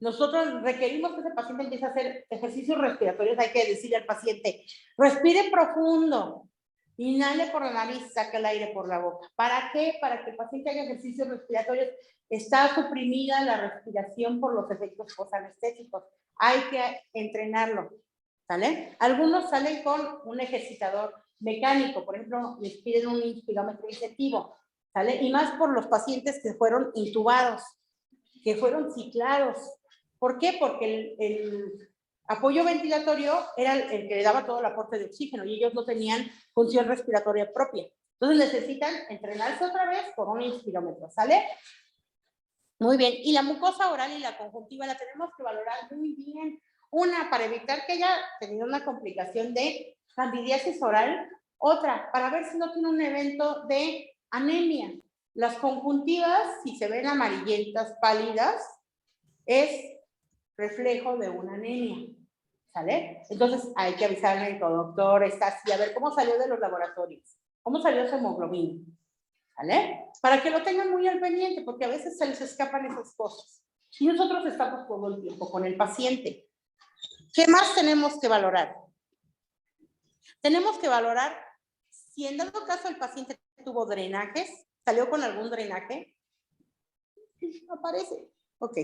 Nosotros requerimos que ese paciente empiece a hacer ejercicios respiratorios. Hay que decirle al paciente, respire profundo, inhale por la nariz, saque el aire por la boca. ¿Para qué? Para que el paciente haga ejercicios respiratorios. Está suprimida la respiración por los efectos posanestésicos. Hay que entrenarlo, ¿sale? Algunos salen con un ejercitador mecánico, por ejemplo, les piden un inspirómetro incentivo, ¿sale? Y más por los pacientes que fueron intubados, que fueron ciclados. ¿Por qué? Porque el apoyo ventilatorio era el que le daba todo el aporte de oxígeno y ellos no tenían función respiratoria propia. Entonces necesitan entrenarse otra vez con un inspirómetro, ¿sale? Muy bien. Y la mucosa oral y la conjuntiva la tenemos que valorar muy bien. Una, para evitar que haya tenido una complicación de candidiasis oral. Otra, para ver si no tiene un evento de anemia. Las conjuntivas, si se ven amarillentas, pálidas, es reflejo de una anemia, ¿sale? Entonces hay que avisarle al doctor, está así, a ver cómo salió de los laboratorios, cómo salió su hemoglobina, ¿sale? Para que lo tengan muy al pendiente, porque a veces se les escapan esas cosas. Y nosotros estamos todo el tiempo con el paciente. ¿Qué más tenemos que valorar? Tenemos que valorar si en dado caso el paciente tuvo drenajes, salió con algún drenaje, aparece, ok.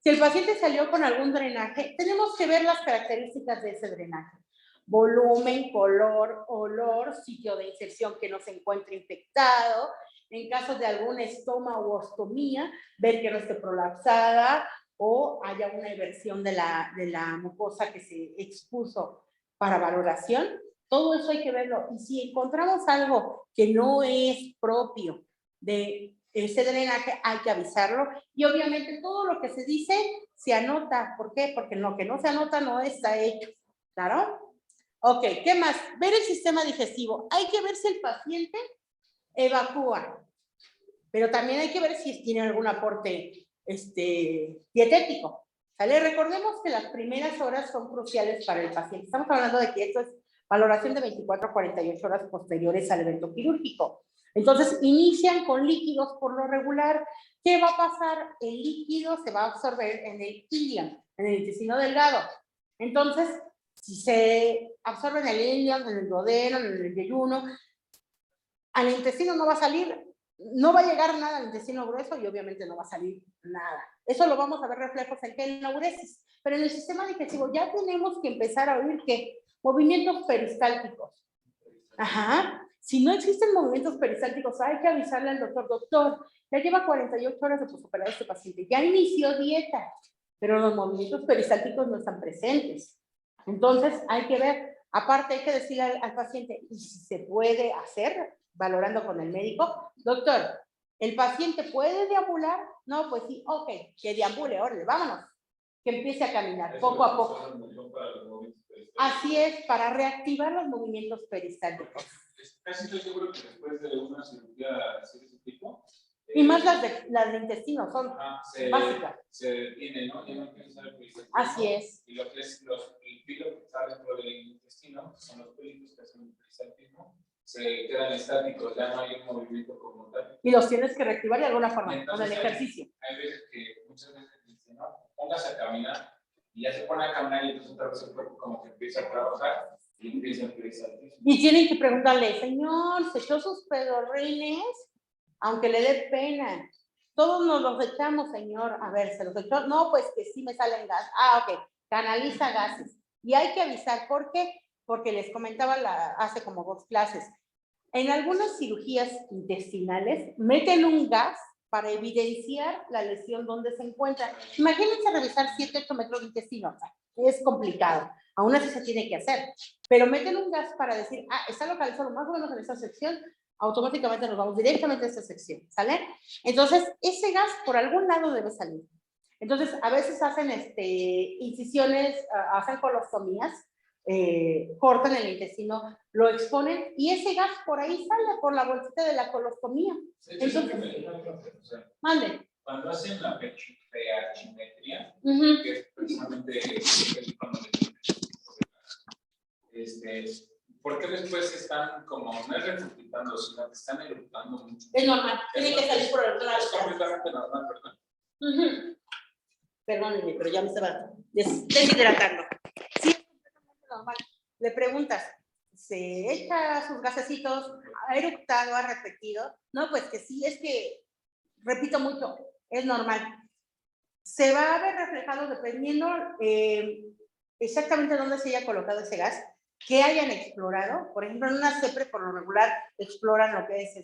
Si el paciente salió con algún drenaje, tenemos que ver las características de ese drenaje. Volumen, color, olor, sitio de inserción que no se encuentre infectado, en caso de algún estoma u ostomía, ver que no esté prolapsada o haya una inversión de la mucosa que se expuso para valoración. Todo eso hay que verlo. Y si encontramos algo que no es propio de hay que avisarlo, y obviamente todo lo que se dice se anota. ¿Por qué? Porque lo que no se anota no está hecho, ¿claro? Ok, ¿qué más? Ver el sistema digestivo. Hay que ver si el paciente evacúa, pero también hay que ver si tiene algún aporte dietético, ¿sale? Recordemos que las primeras horas son cruciales para el paciente. Estamos hablando de que esto es valoración de 24 a 48 horas posteriores al evento quirúrgico. Entonces, inician con líquidos por lo regular. ¿Qué va a pasar? El líquido se va a absorber en el ileum, en el intestino delgado. Entonces, si se absorbe en el ileum, en el duodeno, en el yeyuno, al intestino no va a salir, no va a llegar nada al intestino grueso y obviamente no va a salir nada. Eso lo vamos a ver reflejos en la uresis. Pero en el sistema digestivo ya tenemos que empezar a oír que movimientos peristálticos. Ajá. Si no existen movimientos peristálticos, hay que avisarle al doctor. Doctor, ya lleva 48 horas de posoperado este paciente, ya inició dieta, pero los movimientos peristálticos no están presentes. Entonces, hay que ver, aparte hay que decirle al paciente, y si se puede hacer, valorando con el médico, doctor, ¿el paciente puede deambular? No, pues sí, ok, que deambule, órale, vámonos, que empiece a caminar poco a poco. Así es, para reactivar los movimientos peristálticos. Casi estoy seguro que después de una cirugía de ese tipo. Y más las de intestino son básicas. Se detiene, ¿no? Ya no quiere usar el peristaltismo. Así es. Y lo que es el filo que está dentro del intestino, son los pelitos que hacen el peristaltismo, se quedan estáticos, ya no hay un movimiento como tal. Y los tienes que reactivar de alguna forma, Entonces, con el ejercicio. Hay veces que muchas veces dicen, no, póngase a caminar, y ya se pone a caminar y entonces otra vez el cuerpo como que empieza a trabajar y empieza el peristaltismo. Y tienen que preguntarle, señor, ¿se echó sus pedorrines? Aunque le dé pena. Todos nos los echamos, señor. A ver, ¿se los echó? No, pues que sí me salen gas. Ah, ok. Canaliza gases. Y hay que avisar. ¿Por qué? Porque les comentaba hace como 2 clases. En algunas cirugías intestinales meten un gas para evidenciar la lesión donde se encuentra. Imagínense revisar 7, 8 metros de intestino. O sea, es complicado. Aún así se tiene que hacer. Pero meten un gas para decir, está localizado más o menos en esa sección, automáticamente nos vamos directamente a esa sección, ¿sale? Entonces, ese gas por algún lado debe salir. Entonces, a veces hacen incisiones, hacen colostomías, cortan el intestino, lo exponen y ese gas por ahí sale por la bolsita de la colostomía. Entonces, mande. Cuando hacen la peachimetría, que es precisamente cuando ¿por qué después están como, no es resucitando, sino que están eructando mucho? Es normal, tiene que salir por el otro lado. Es completamente normal, ¿verdad? Perdónenme, pero ya me estaba deshidratando. Sí, es completamente normal. Le preguntas, ¿se echa sus gasecitos? ¿Ha eructado? ¿Ha repetido? No, pues que sí, es que repito mucho, es normal. Se va a ver reflejado dependiendo exactamente dónde se haya colocado ese gas, que hayan explorado. Por ejemplo, en una CEPRE por lo regular exploran lo que es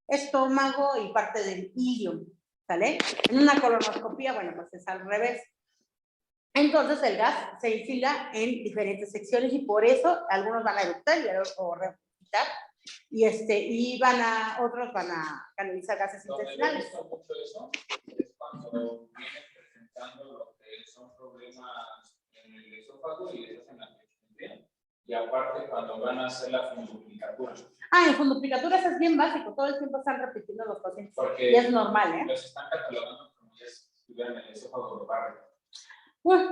estómago y parte del ileum, ¿sale? En una colonoscopía, bueno, pues es al revés. Entonces el gas se infila en diferentes secciones y por eso algunos van a eructar o respirar y otros van a canalizar gases intestinales. Donde me gusta mucho eso es cuando vienen presentando lo que son problemas en el esófago y les hacen la peachimetría. Y aparte cuando van a hacer la funduplicatura. En funduplicatura eso es bien básico, todo el tiempo están repitiendo los pacientes. Porque y es normal, ¿eh? Los están catalogando como si estuvieran en el esófago de Barrett.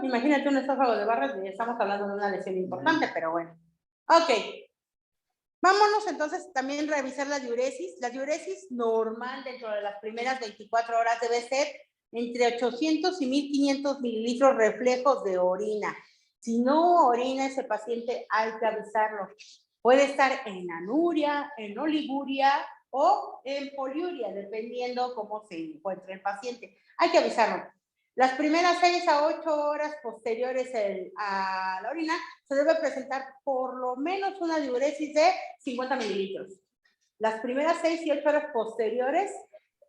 Imagínate un esófago de Barrett, estamos hablando de una lesión importante, pero bueno. Ok. Vámonos entonces también a revisar la diuresis. La diuresis normal dentro de las primeras 24 horas debe ser entre 800 y 1500 mililitros reflejos de orina. Si no orina ese paciente, hay que avisarlo. Puede estar en anuria, en oliguria o en poliuria, dependiendo cómo se encuentre el paciente. Hay que avisarlo. Las primeras 6 a 8 horas posteriores a la orina se debe presentar por lo menos una diuresis de 50 mililitros. Las primeras 6 y 8 horas posteriores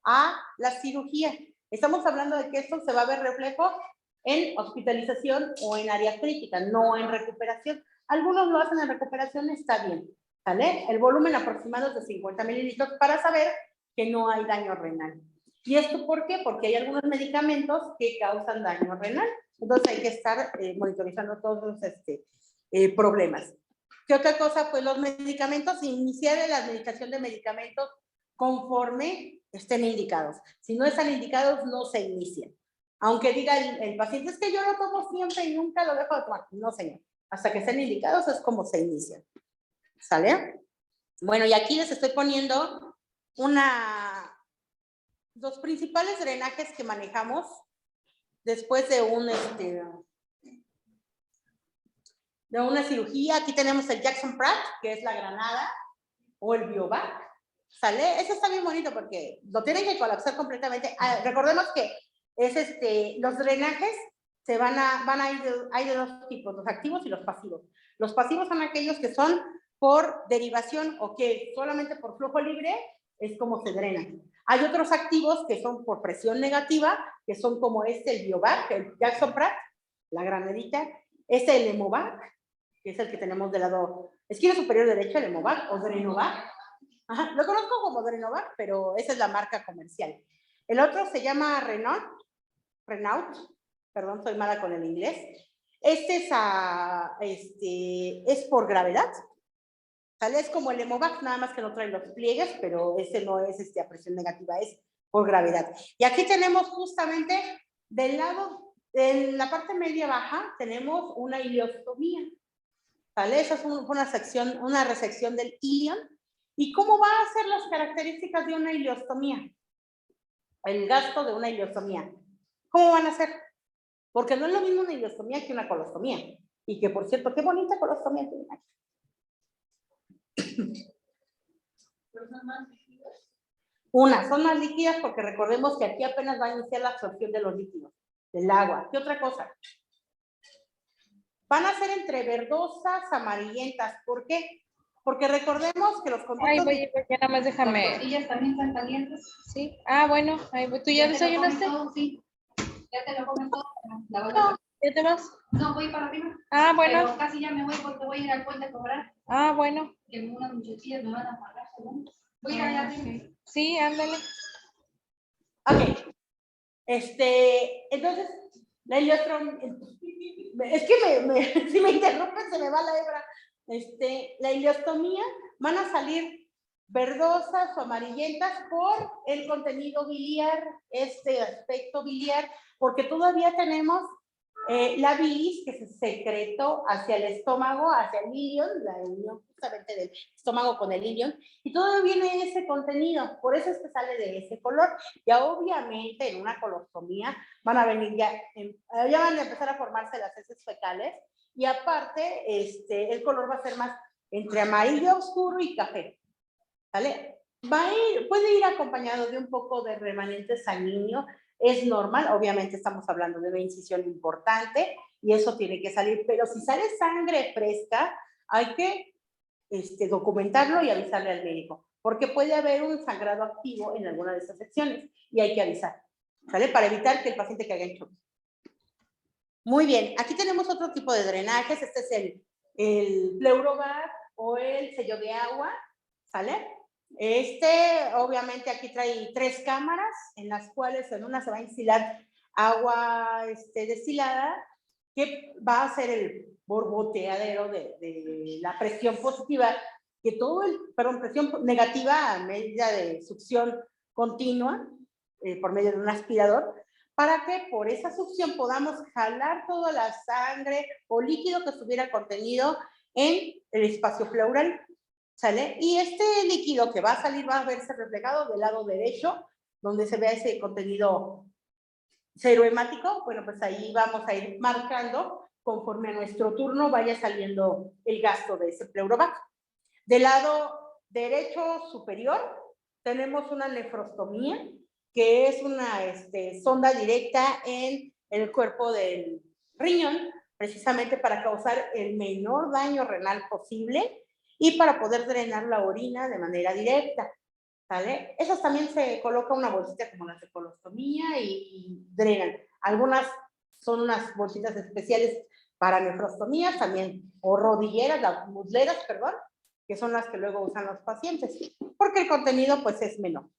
a la cirugía. Estamos hablando de que esto se va a ver reflejo en hospitalización o en área crítica, no en recuperación. Algunos lo hacen en recuperación, está bien, ¿sale? El volumen aproximado es de 50 mililitros para saber que no hay daño renal. ¿Y esto por qué? Porque hay algunos medicamentos que causan daño renal. Entonces hay que estar monitorizando todos los problemas. ¿Qué otra cosa? Pues los medicamentos, iniciar la administración de medicamentos conforme estén indicados. Si no están indicados, no se inician. Aunque diga el paciente, es que yo lo tomo siempre y nunca lo dejo de tomar. No, señor. Hasta que estén indicados es como se inician. ¿Sale? Bueno, y aquí les estoy poniendo los principales drenajes que manejamos después de una cirugía. Aquí tenemos el Jackson Pratt, que es la granada, o el Biovac. ¿Sale? Eso está bien bonito porque lo tienen que colapsar completamente. Recordemos que los drenajes hay de dos tipos, los activos y los pasivos. Los pasivos son aquellos que son por derivación o que solamente por flujo libre es como se drenan. Hay otros activos que son por presión negativa, que son como el Biovac, el Jackson Pratt, la granadita, el Hemovac, que es el que tenemos del lado esquina superior derecha, el Hemovac o Drenovac. Ajá, lo conozco como Drenovac, pero esa es la marca comercial. El otro se llama Renault, perdón, soy mala con el inglés. Es por gravedad. ¿Sale? Es como el Hemovac, nada más que no trae los pliegues, pero ese no es a presión negativa, es por gravedad. Y aquí tenemos justamente del lado, en la parte media baja, tenemos una ileostomía. ¿Sale? Esa es una resección del ilion. ¿Y cómo va a ser las características de una ileostomía? El gasto de una ileostomía. ¿Cómo van a ser? Porque no es lo mismo una ileostomía que una colostomía. Y que, por cierto, qué bonita colostomía tiene aquí. Son más líquidas porque recordemos que aquí apenas va a iniciar la absorción de los líquidos, del agua. ¿Qué otra cosa? Van a ser entre verdosas, amarillentas. ¿Por qué? Porque recordemos que los conductos... Ay, voy, ya nada más déjame. ¿Las tortillas también están calientes? Sí. Ah, bueno, ahí voy. ¿Tú ya desayunaste? Sí. ¿Ya te lo comes todo? No, ¿ya te vas? No, voy para arriba. Ah, bueno. Pero casi ya me voy porque voy a ir al puente a cobrar. Ah, bueno. Que unas muchachillas me van a pagar, según. Voy a ir allá arriba. Sí, ándale. Ok. Entonces, la ileostomía... Es que si me interrumpen se me va la hebra. La ileostomía van a salir verdosas o amarillentas por el contenido biliar, aspecto biliar, porque todavía tenemos la bilis que se secretó hacia el estómago, hacia el ilion, la unión justamente del estómago con el ilion, y todavía viene ese contenido, por eso es que sale de ese color. Ya obviamente en una colostomía van a venir ya van a empezar a formarse las heces fecales, y aparte el color va a ser más entre amarillo oscuro y café. ¿Vale? Puede ir acompañado de un poco de remanente sanguíneo, es normal, obviamente estamos hablando de una incisión importante y eso tiene que salir, pero si sale sangre fresca, hay que documentarlo y avisarle al médico, porque puede haber un sangrado activo en alguna de esas secciones y hay que avisar, ¿sale? Para evitar que el paciente caiga en shock. Muy bien, aquí tenemos otro tipo de drenajes, este es el Pleurovac o el sello de agua, ¿sale? Obviamente aquí trae 3 cámaras, en las cuales en una se va a instilar agua destilada, que va a ser el borboteadero de la presión positiva, que presión negativa a medida de succión continua, por medio de un aspirador, para que por esa succión podamos jalar toda la sangre o líquido que estuviera contenido en el espacio pleural. ¿Sale? Y este líquido que va a salir va a verse reflejado del lado derecho, donde se vea ese contenido serohemático. Bueno, pues ahí vamos a ir marcando conforme a nuestro turno vaya saliendo el gasto de ese Pleurovac. Del lado derecho superior tenemos una nefrostomía, que es una sonda directa en el cuerpo del riñón, precisamente para causar el menor daño renal posible y para poder drenar la orina de manera directa, ¿sale? Esas también se coloca una bolsita como la de colostomía y drenan. Algunas son unas bolsitas especiales para nefrostomías también, o rodilleras, las musleras, perdón, que son las que luego usan los pacientes, porque el contenido pues es menor,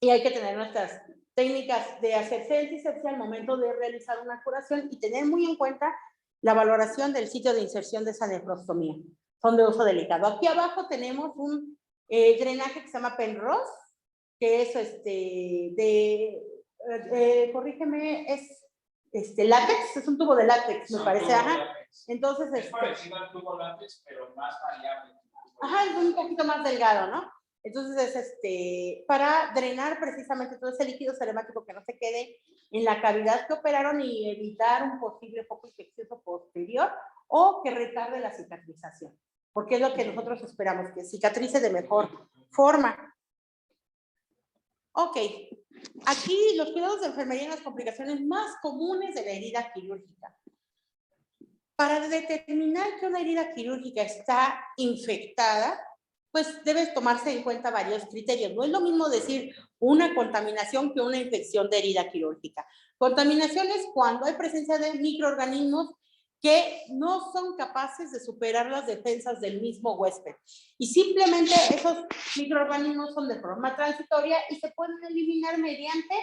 Y hay que tener nuestras técnicas de asepsia y antisepsia al momento de realizar una curación y tener muy en cuenta la valoración del sitio de inserción de esa nefrostomía. Son de uso delicado. Aquí abajo tenemos un drenaje que se llama Penrose, que es corrígeme, es látex, es un tubo de látex, me parece, ajá. Entonces, Es parecido al tubo látex, pero más variable. Ajá, es un poquito más delgado, ¿no? Entonces es para drenar precisamente todo ese líquido ceremático que no se quede en la cavidad que operaron y evitar un posible foco infeccioso posterior o que retarde la cicatrización, porque es lo que nosotros esperamos, que cicatrice de mejor forma. Ok, aquí los cuidados de enfermería en las complicaciones más comunes de la herida quirúrgica. Para determinar que una herida quirúrgica está infectada, pues debes tomarse en cuenta varios criterios. No es lo mismo decir una contaminación que una infección de herida quirúrgica. Contaminación es cuando hay presencia de microorganismos que no son capaces de superar las defensas del mismo huésped. Y simplemente esos microorganismos son de forma transitoria y se pueden eliminar mediante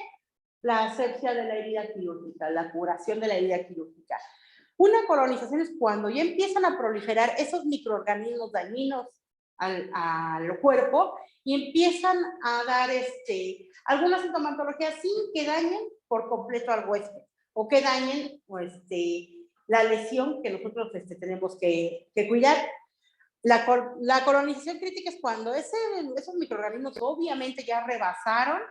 la asepsia de la herida quirúrgica, la curación de la herida quirúrgica. Una colonización es cuando ya empiezan a proliferar esos microorganismos dañinos al cuerpo y empiezan a dar alguna sintomatología sin que dañen por completo al huésped o que dañen la lesión que nosotros tenemos que cuidar. La colonización crítica es cuando esos microorganismos obviamente ya rebasaron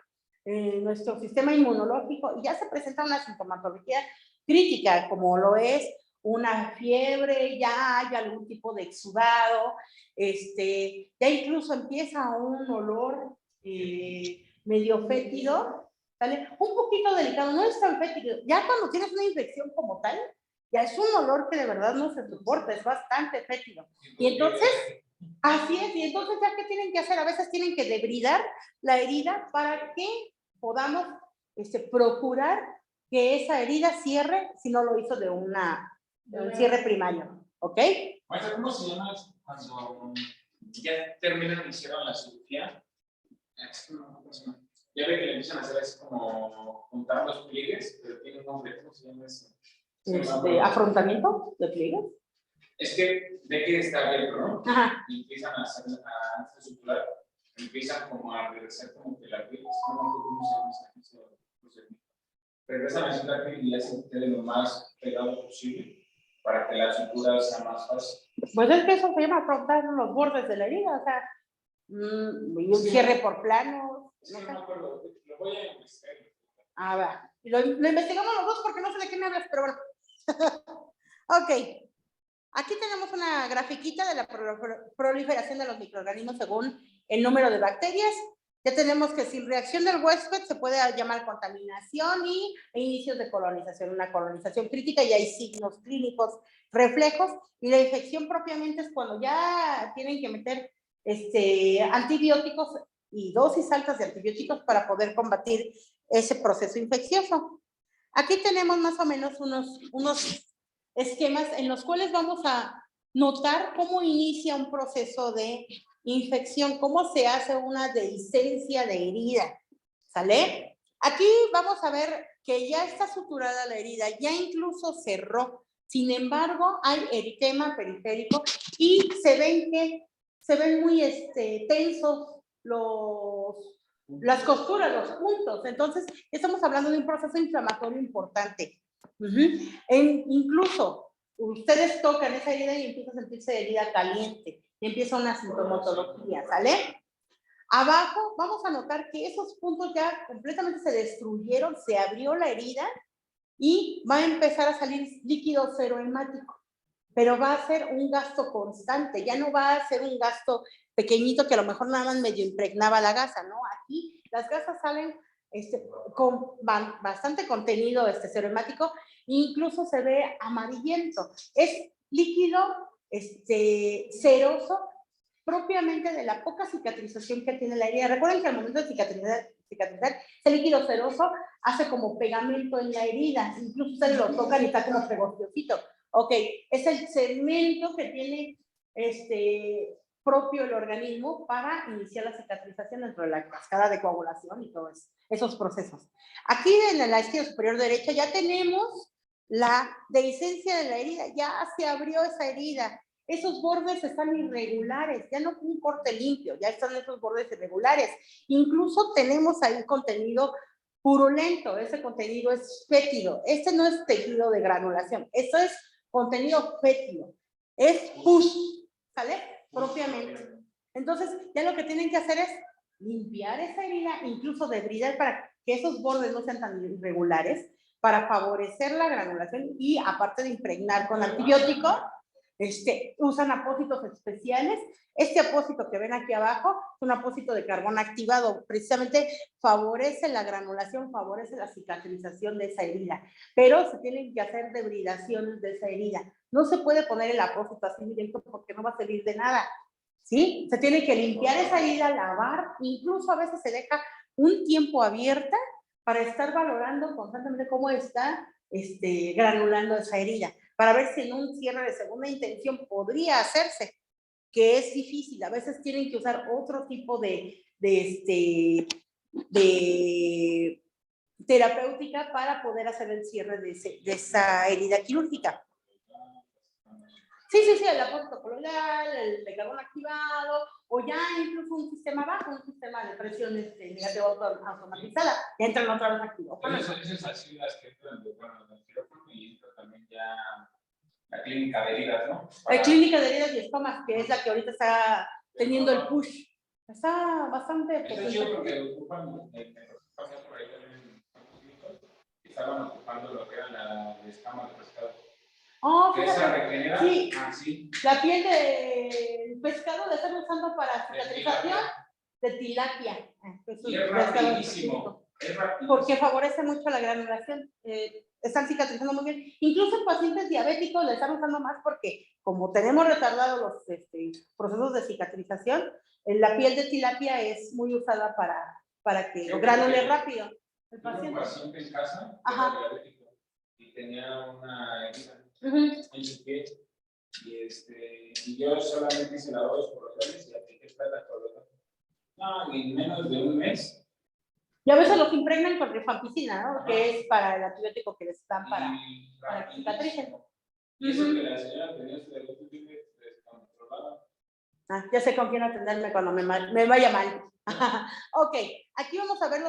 nuestro sistema inmunológico y ya se presenta una sintomatología crítica, como lo es una fiebre, ya hay algún tipo de exudado, ya incluso empieza un olor medio fétido, ¿vale? Un poquito delicado, no es tan fétido. Ya cuando tienes una infección como tal, ya es un olor que de verdad no se soporta, es bastante fétido. Y entonces, así es, y entonces ya ¿qué tienen que hacer? A veces tienen que debridar la herida para que podamos procurar que esa herida cierre si no lo hizo de un cierre primario, ¿ok? Maestra, ¿cómo se llama cuando ya terminan y hicieron la cirugía? Ya ve que le empiezan a hacer así como juntar los pliegues, pero tiene un nombre, ¿cómo se llama eso? ¿Afrontamiento de pliegues? Es que ve que está abierto, ¿no? Ajá. Y empiezan a hacer a circular, empiezan como a regresar como que la piel, no me acuerdo cómo se llama ese procedimiento. Regresan a hacer la piel y hacen que quede lo más pegado posible para que la sutura sea más fácil. Pues es que eso se llama afrontar los bordes de la herida, o sea, y un cierre por plano. No me acuerdo, lo voy a investigar. Ah, va. Lo investigamos los dos porque no sé de qué me hablas, pero bueno. Ok. Aquí tenemos una grafiquita de la proliferación de los microorganismos según el número de bacterias. Ya tenemos que sin reacción del huésped se puede llamar contaminación e inicios de colonización. Una colonización crítica y hay signos clínicos, reflejos, y la infección propiamente es cuando ya tienen que meter antibióticos y dosis altas de antibióticos para poder combatir ese proceso infeccioso. Aquí tenemos más o menos unos esquemas en los cuales vamos a notar cómo inicia un proceso de infección, cómo se hace una dehiscencia de herida, ¿sale? Aquí vamos a ver que ya está suturada la herida, ya incluso cerró, sin embargo hay eritema periférico y se ven muy tensos las costuras, los puntos. Entonces estamos hablando de un proceso inflamatorio importante. Incluso ustedes tocan esa herida y empieza a sentirse herida caliente y empieza una sintomatología, ¿sale? Abajo vamos a notar que esos puntos ya completamente se destruyeron, se abrió la herida y va a empezar a salir líquido serohemático, pero va a ser un gasto constante, ya no va a ser un gasto pequeñito que a lo mejor nada más medio impregnaba la gasa, ¿no? Aquí las gasas salen con bastante contenido serohemático, incluso se ve amarillento. Es líquido ceroso propiamente de la poca cicatrización que tiene la herida. Recuerden que al momento de cicatrizar, ese líquido ceroso hace como pegamento en la herida, incluso ustedes lo tocan y está como pegostosito. Ok, es el cemento que tiene propio el organismo para iniciar la cicatrización dentro de la cascada de coagulación y todos esos procesos. Aquí en la esquina superior derecha ya tenemos la dehiscencia de la herida, ya se abrió esa herida. Esos bordes están irregulares, ya no un corte limpio, ya están esos bordes irregulares. Incluso tenemos ahí contenido purulento, ese contenido es fétido. Este no es tejido de granulación, esto es contenido fétido, es pus, ¿sale? Propiamente. Entonces, ya lo que tienen que hacer es limpiar esa herida, incluso debridar para que esos bordes no sean tan irregulares, para favorecer la granulación y aparte de impregnar con antibiótico, usan apósitos especiales. Este apósito que ven aquí abajo es un apósito de carbón activado, precisamente favorece la granulación, favorece la cicatrización de esa herida, pero se tienen que hacer debridaciones de esa herida. No se puede poner el apósito así directo porque no va a servir de nada, ¿sí? Se tiene que limpiar esa herida, lavar, incluso a veces se deja un tiempo abierta para estar valorando constantemente cómo está granulando esa herida, para ver si en un cierre de segunda intención podría hacerse, que es difícil. A veces tienen que usar otro tipo de terapéutica para poder hacer el cierre de esa herida quirúrgica. Sí, el apósito coloidal, el de carbón activado, o ya incluso un sistema bajo, un sistema de presión negativa automatizada, ya entran otra vez activo. Esas así las que entran de quirófano y entra también ya la clínica de heridas, ¿no? La clínica de heridas y estomas, que es la que ahorita está teniendo el push. Está bastante... Está chido porque ocupan, pasar por ahí también, estaban ocupando lo que era la escama de pescado. Oh, ¿Que esa regenera? Sí. Sí. La piel del pescado la están usando para cicatrización de tilapia. Y es rapidísimo. Porque favorece mucho la granulación. Están cicatrizando muy bien. Incluso en pacientes diabéticos le están usando más porque como tenemos retardados los procesos de cicatrización, la piel de tilapia es muy usada para que granule rápido. El paciente. Un paciente en casa, diabético, y tenía una herida en su piel. Y yo solamente hice lavados corporales y apliqué plata colorada. No, en menos de un mes. Y a veces los impregnan con rifampicina, ¿no? Que es para el antibiótico que les dan para que cicatricen. Y eso que la señora tenía su derecho descontrolado. Ya sé con quién atenderme cuando me vaya mal. Ok, aquí vamos a ver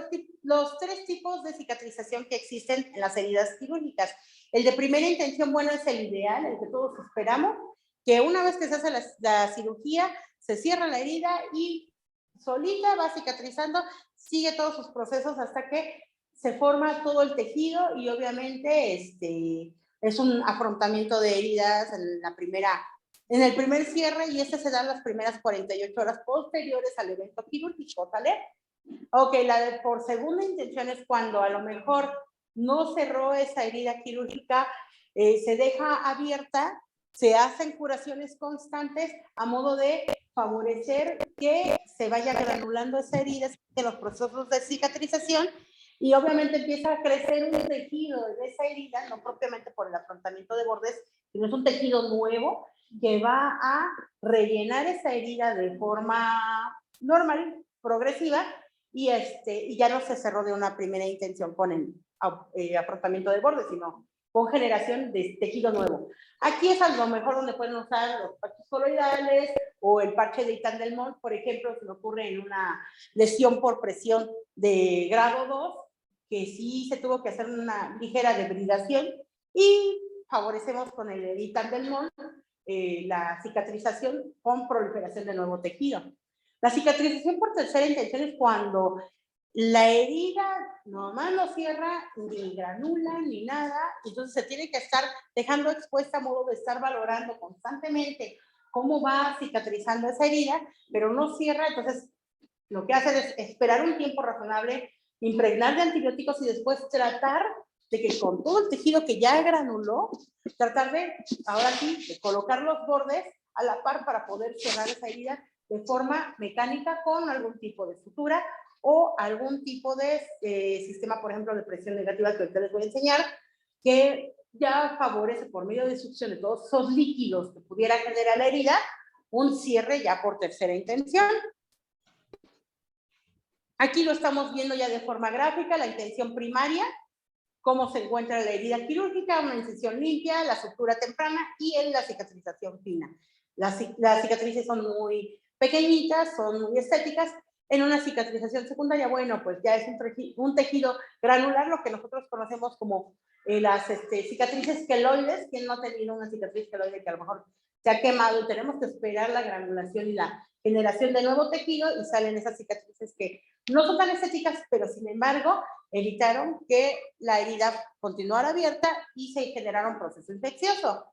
los tres tipos de cicatrización que existen en las heridas quirúrgicas. El de primera intención, bueno, es el ideal, el que todos esperamos, que una vez que se hace la cirugía, se cierra la herida y solita va cicatrizando, sigue todos sus procesos hasta que se forma todo el tejido y obviamente es un afrontamiento de heridas en el primer cierre y se da las primeras 48 horas posteriores al evento quirúrgico, ¿vale? Ok, la de por segunda intención es cuando a lo mejor no cerró esa herida quirúrgica, se deja abierta, se hacen curaciones constantes a modo de favorecer que se vaya granulando esa herida en los procesos de cicatrización y obviamente empieza a crecer un tejido de esa herida, no propiamente por el afrontamiento de bordes, sino es un tejido nuevo que va a rellenar esa herida de forma normal, progresiva, y ya no se cerró de una primera intención con el afrontamiento de bordes, sino con generación de tejido nuevo. Aquí es a lo mejor donde pueden usar los parches coloidales o el parche de Itandelmol, por ejemplo, se me ocurre en una lesión por presión de grado 2, que sí se tuvo que hacer una ligera debridación y favorecemos con el Itandelmol la cicatrización con proliferación de nuevo tejido. La cicatrización por tercera intención es cuando la herida normal no cierra, ni granula, ni nada, entonces se tiene que estar dejando expuesta a modo de estar valorando constantemente cómo va cicatrizando esa herida, pero no cierra, entonces lo que hacen es esperar un tiempo razonable, impregnar de antibióticos y después tratar de que con todo el tejido que ya granuló, tratar de, ahora sí, de colocar los bordes a la par para poder cerrar esa herida de forma mecánica con algún tipo de sutura o algún tipo de sistema, por ejemplo, de presión negativa que ahorita les voy a enseñar, que ya favorece por medio de succión de todos esos líquidos que pudiera generar la herida, un cierre ya por tercera intención. Aquí lo estamos viendo ya de forma gráfica, la intención primaria, cómo se encuentra la herida quirúrgica, una incisión limpia, la sutura temprana y la cicatrización fina. Las cicatrices son muy pequeñitas, son muy estéticas. En una cicatrización secundaria, bueno, pues ya es un tejido granular, lo que nosotros conocemos como las cicatrices queloides. ¿Quién no ha tenido una cicatriz queloide que a lo mejor se ha quemado? Tenemos que esperar la granulación y la generación de nuevo tejido y salen esas cicatrices que no son tan estéticas, pero sin embargo evitaron que la herida continuara abierta y se generara un proceso infeccioso.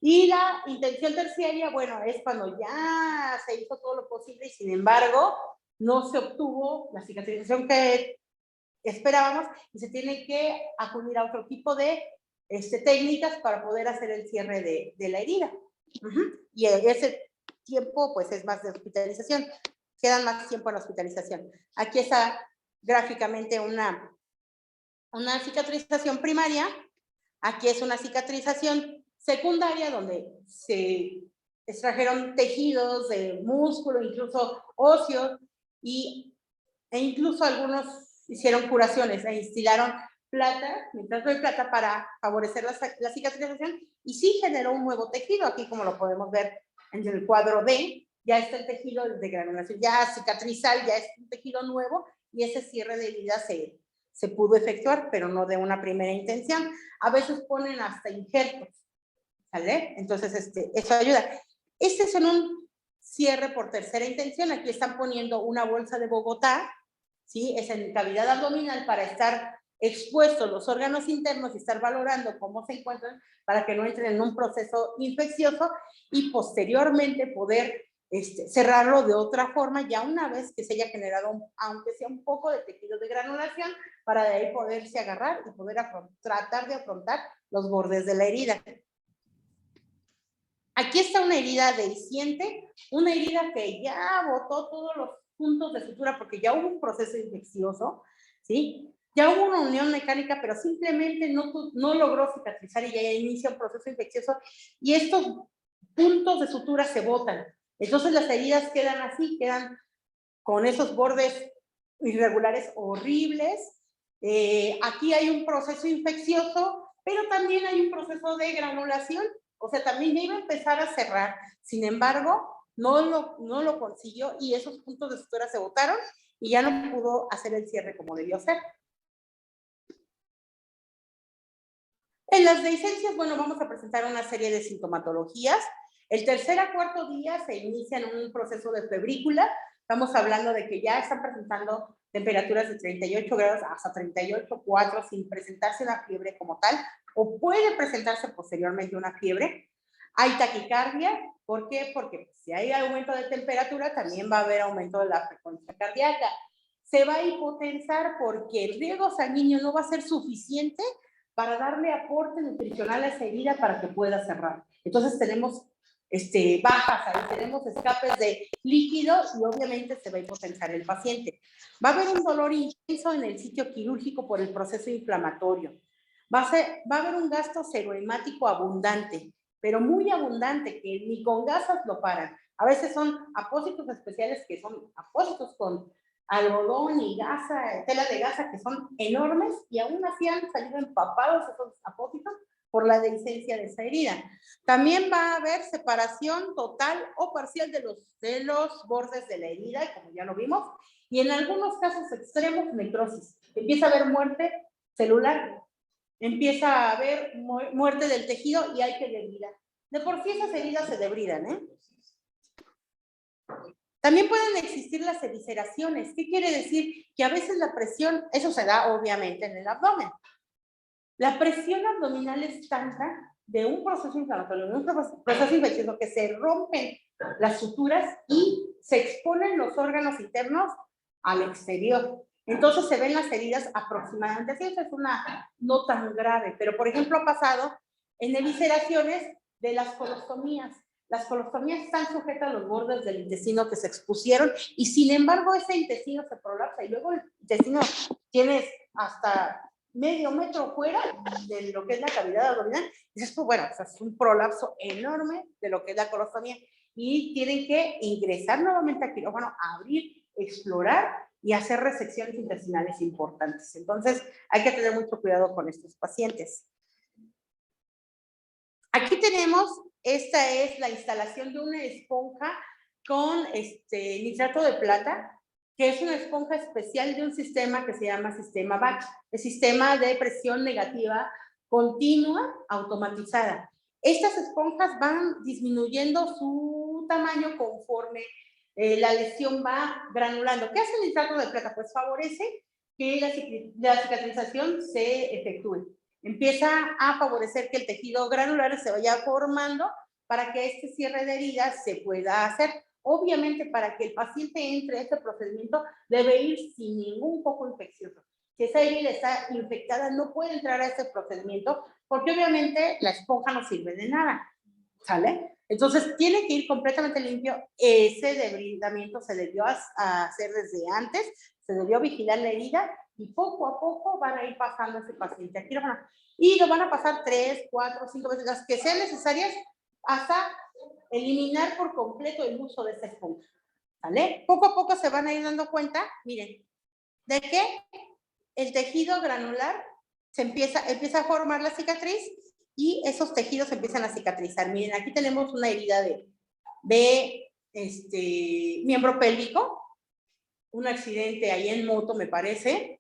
Y la intención terciaria, bueno, es cuando ya se hizo todo lo posible y sin embargo no se obtuvo la cicatrización que esperábamos y se tiene que acudir a otro tipo de técnicas para poder hacer el cierre de la herida. Y ese tiempo pues es más de hospitalización, quedan más tiempo en la hospitalización. Aquí está gráficamente una cicatrización primaria, aquí es una cicatrización secundaria donde se extrajeron tejidos de músculo, incluso óseos, e incluso algunos hicieron curaciones e instilaron plata, nitrato de plata para favorecer la cicatrización y sí generó un nuevo tejido. Aquí como lo podemos ver en el cuadro D, ya está el tejido de granulación, ya cicatrizal, ya es un tejido nuevo y ese cierre de herida se pudo efectuar, pero no de una primera intención. A veces ponen hasta injertos, ¿sale? Entonces eso ayuda. Este es en un cierre por tercera intención. Aquí están poniendo una bolsa de Bogotá, ¿sí? Es en cavidad abdominal para estar expuestos los órganos internos y estar valorando cómo se encuentran para que no entren en un proceso infeccioso y posteriormente poder cerrarlo de otra forma ya una vez que se haya generado, aunque sea un poco de tejido de granulación, para de ahí poderse agarrar y poder tratar de afrontar los bordes de la herida. Aquí está una herida dehisciente, una herida que ya botó todos los puntos de sutura porque ya hubo un proceso infeccioso, ¿sí? Ya hubo una unión mecánica, pero simplemente no logró cicatrizar y ya inicia un proceso infeccioso y estos puntos de sutura se botan. Entonces las heridas quedan así, quedan con esos bordes irregulares horribles. Aquí hay un proceso infeccioso, pero también hay un proceso de granulación. O sea, también ya iba a empezar a cerrar. Sin embargo, no lo consiguió y esos puntos de sutura se botaron y ya no pudo hacer el cierre como debió ser. En las dehiscencias, bueno, vamos a presentar una serie de sintomatologías. El tercer a cuarto día se inicia en un proceso de febrícula. Estamos hablando de que ya están presentando temperaturas de 38 grados hasta 38,4 sin presentarse una fiebre como tal, o puede presentarse posteriormente una fiebre. Hay taquicardia. ¿Por qué? Porque si hay aumento de temperatura, también va a haber aumento de la frecuencia cardíaca. Se va a hipotensar porque el riego sanguíneo no va a ser suficiente para darle aporte nutricional a esa herida para que pueda cerrar. Entonces tenemos bajas ahí, tenemos escapes de líquido y obviamente se va a hipotensar el paciente. Va a haber un dolor intenso en el sitio quirúrgico por el proceso inflamatorio. Va a haber un gasto serohemático abundante, pero muy abundante, que ni con gasas lo paran. A veces son apósitos especiales que son apósitos con algodón y gasa, tela de gasa, que son enormes y aún así han salido empapados esos apósitos por la dehiscencia de esa herida. También va a haber separación total o parcial de los bordes de la herida, como ya lo vimos, y en algunos casos extremos, necrosis. Empieza a haber muerte celular, empieza a haber muerte del tejido y hay que debridar. De por sí esas heridas se debridan, ¿eh? También pueden existir las evisceraciones. ¿Qué quiere decir? Que a veces la presión, eso se da obviamente en el abdomen. La presión abdominal es tanta de un proceso inflamatorio, de un proceso infeccioso, que se rompen las suturas y se exponen los órganos internos al exterior. Entonces se ven las heridas aproximadamente así. Esa es una no tan grave, pero por ejemplo ha pasado en evisceraciones de las colostomías. Las colostomías están sujetas a los bordes del intestino que se expusieron y sin embargo ese intestino se prolapsa y luego el intestino tienes hasta medio metro fuera de lo que es la cavidad abdominal. Y dices, pues bueno, o sea, es un prolapso enorme de lo que es la colostomía. y tienen que ingresar nuevamente al quirófano, abrir, explorar y hacer resecciones intestinales importantes. Entonces, hay que tener mucho cuidado con estos pacientes. Aquí tenemos, esta es la instalación de una esponja con nitrato de plata, que es una esponja especial de un sistema que se llama sistema BAC, el sistema de presión negativa continua automatizada. Estas esponjas van disminuyendo su tamaño conforme la lesión va granulando. ¿Qué hace el nitrato de plata? Pues favorece que la cicatrización se efectúe. Empieza a favorecer que el tejido granular se vaya formando para que este cierre de heridas se pueda hacer. Obviamente, para que el paciente entre a este procedimiento, debe ir sin ningún foco infeccioso. Si esa herida está infectada, no puede entrar a este procedimiento, porque obviamente la esponja no sirve de nada, ¿sale? Entonces, tiene que ir completamente limpio. Ese debridamiento se debió hacer desde antes, se debió vigilar la herida, y poco a poco van a ir pasando a ese paciente aquí, y lo van a pasar 3, 4, 5 veces, las que sean necesarias, hasta eliminar por completo el uso de esta esponja, ¿vale? Poco a poco se van a ir dando cuenta, miren, de que el tejido granular se empieza a formar la cicatriz y esos tejidos empiezan a cicatrizar. Miren, aquí tenemos una herida de miembro pélvico, un accidente ahí en moto, me parece,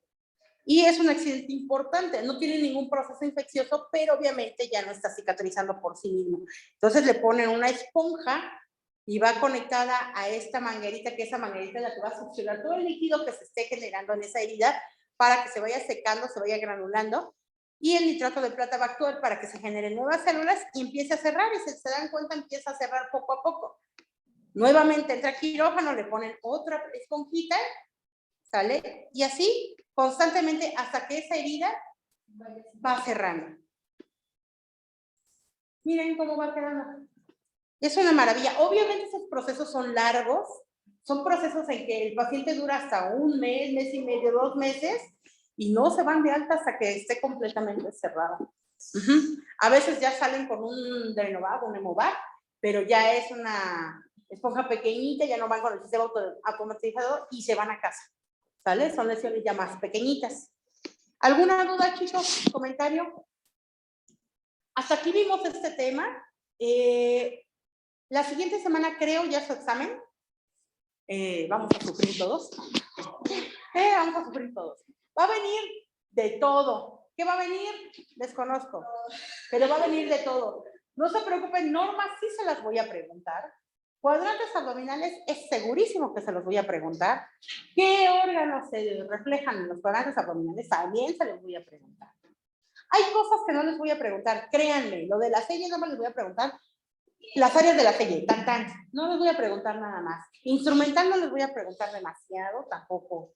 y es un accidente importante, no tiene ningún proceso infeccioso, pero obviamente ya no está cicatrizando por sí mismo. Entonces le ponen una esponja y va conectada a esta manguerita, que esa manguerita es la que va a succionar todo el líquido que se esté generando en esa herida para que se vaya secando, se vaya granulando, y el nitrato de plata va a actuar para que se generen nuevas células y empiece a cerrar, y si se dan cuenta empieza a cerrar poco a poco. Nuevamente entra quirófano, le ponen otra esponjita, ¿sale? Y así constantemente hasta que esa herida va cerrando. Miren cómo va quedando. Es una maravilla. Obviamente esos procesos son largos, son procesos en que el paciente dura hasta un mes, mes y medio, 2 meses, y no se van de alta hasta que esté completamente cerrado. A veces ya salen con un Drenovac, un Hemovac, pero ya es una esponja pequeñita, ya no van con el sistema automatizado y se van a casa, ¿sale? Son lesiones ya más pequeñitas. ¿Alguna duda, chicos? ¿Comentario? Hasta aquí vimos este tema. La siguiente semana creo ya su examen. Vamos a sufrir todos. Vamos a sufrir todos. Va a venir de todo. ¿Qué va a venir? Desconozco. Pero va a venir de todo. No se preocupen, normas sí se las voy a preguntar. Cuadrantes abdominales es segurísimo que se los voy a preguntar. ¿Qué órganos se reflejan en los cuadrantes abdominales? También se los voy a preguntar. Hay cosas que no les voy a preguntar, créanme. Lo de la selle no me les voy a preguntar. Las áreas de la selle, tan. No les voy a preguntar nada más. Instrumental no les voy a preguntar demasiado, tampoco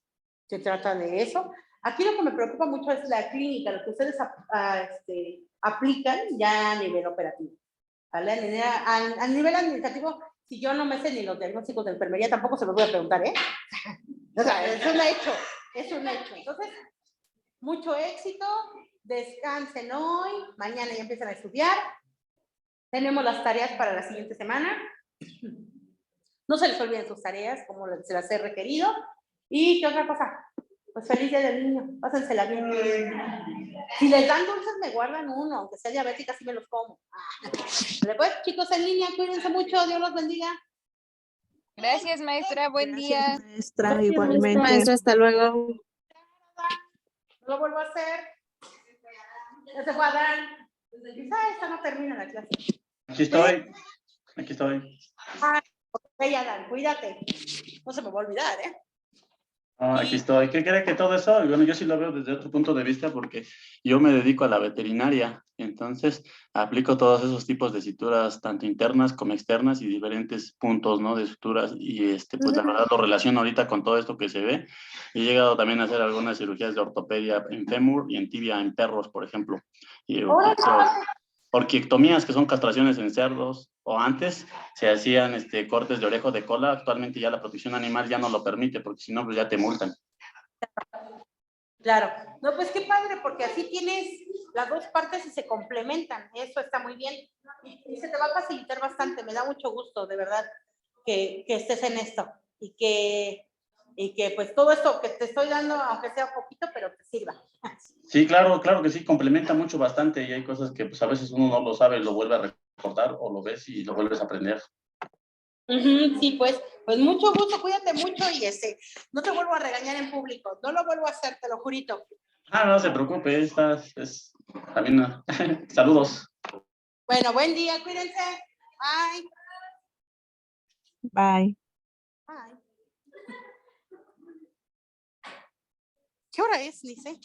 se trata de eso. Aquí lo que me preocupa mucho es la clínica, lo que ustedes aplican ya a nivel operativo, ¿vale? A nivel administrativo, si yo no me sé ni los diagnósticos de enfermería, tampoco se los voy a preguntar, ¿eh? O sea, es un hecho, es un hecho. Entonces, mucho éxito, descansen hoy, mañana ya empiezan a estudiar. Tenemos las tareas para la siguiente semana. No se les olviden sus tareas, como se las he requerido. ¿Y qué otra cosa? Pues feliz día del niño, pásensela bien. Si les dan dulces, me guardan uno, aunque sea diabética, sí me los como. Después, chicos en línea, cuídense mucho, Dios los bendiga. Gracias, maestra. Buen día. Maestra, igualmente. Maestra, hasta luego. No lo vuelvo a hacer. Ya se fue a dar. Quizá esta no termina la clase. Aquí estoy. Aquí estoy. Ok, Adán, cuídate. No se me va a olvidar, ¿eh? Aquí estoy. ¿Qué cree que todo eso? Bueno, yo sí lo veo desde otro punto de vista porque yo me dedico a la veterinaria. Entonces, aplico todos esos tipos de suturas, tanto internas como externas y diferentes puntos, ¿no? De suturas. Y pues la verdad lo relaciono ahorita con todo esto que se ve. He llegado también a hacer algunas cirugías de ortopedia en fémur y en tibia en perros, por ejemplo. Y orquiectomías, que son castraciones en cerdos, o antes se hacían cortes de orejo de cola. Actualmente ya la protección animal ya no lo permite, porque si no, pues ya te multan. Claro. No, pues qué padre, porque así tienes las dos partes y se complementan. Eso está muy bien. Y se te va a facilitar bastante. Me da mucho gusto, de verdad, que estés en esto. Y que pues todo esto que te estoy dando, aunque sea poquito, pero te sirva. Sí, claro, claro que sí, complementa mucho bastante y hay cosas que pues a veces uno no lo sabe, lo vuelve a recordar o lo ves y lo vuelves a aprender. Sí, pues mucho gusto, cuídate mucho y no te vuelvo a regañar en público, no lo vuelvo a hacer, te lo jurito. Ah, no se preocupe, también, saludos. Bueno, buen día, cuídense. Bye. Bye. Bye. ¿Qué hora es, Nice?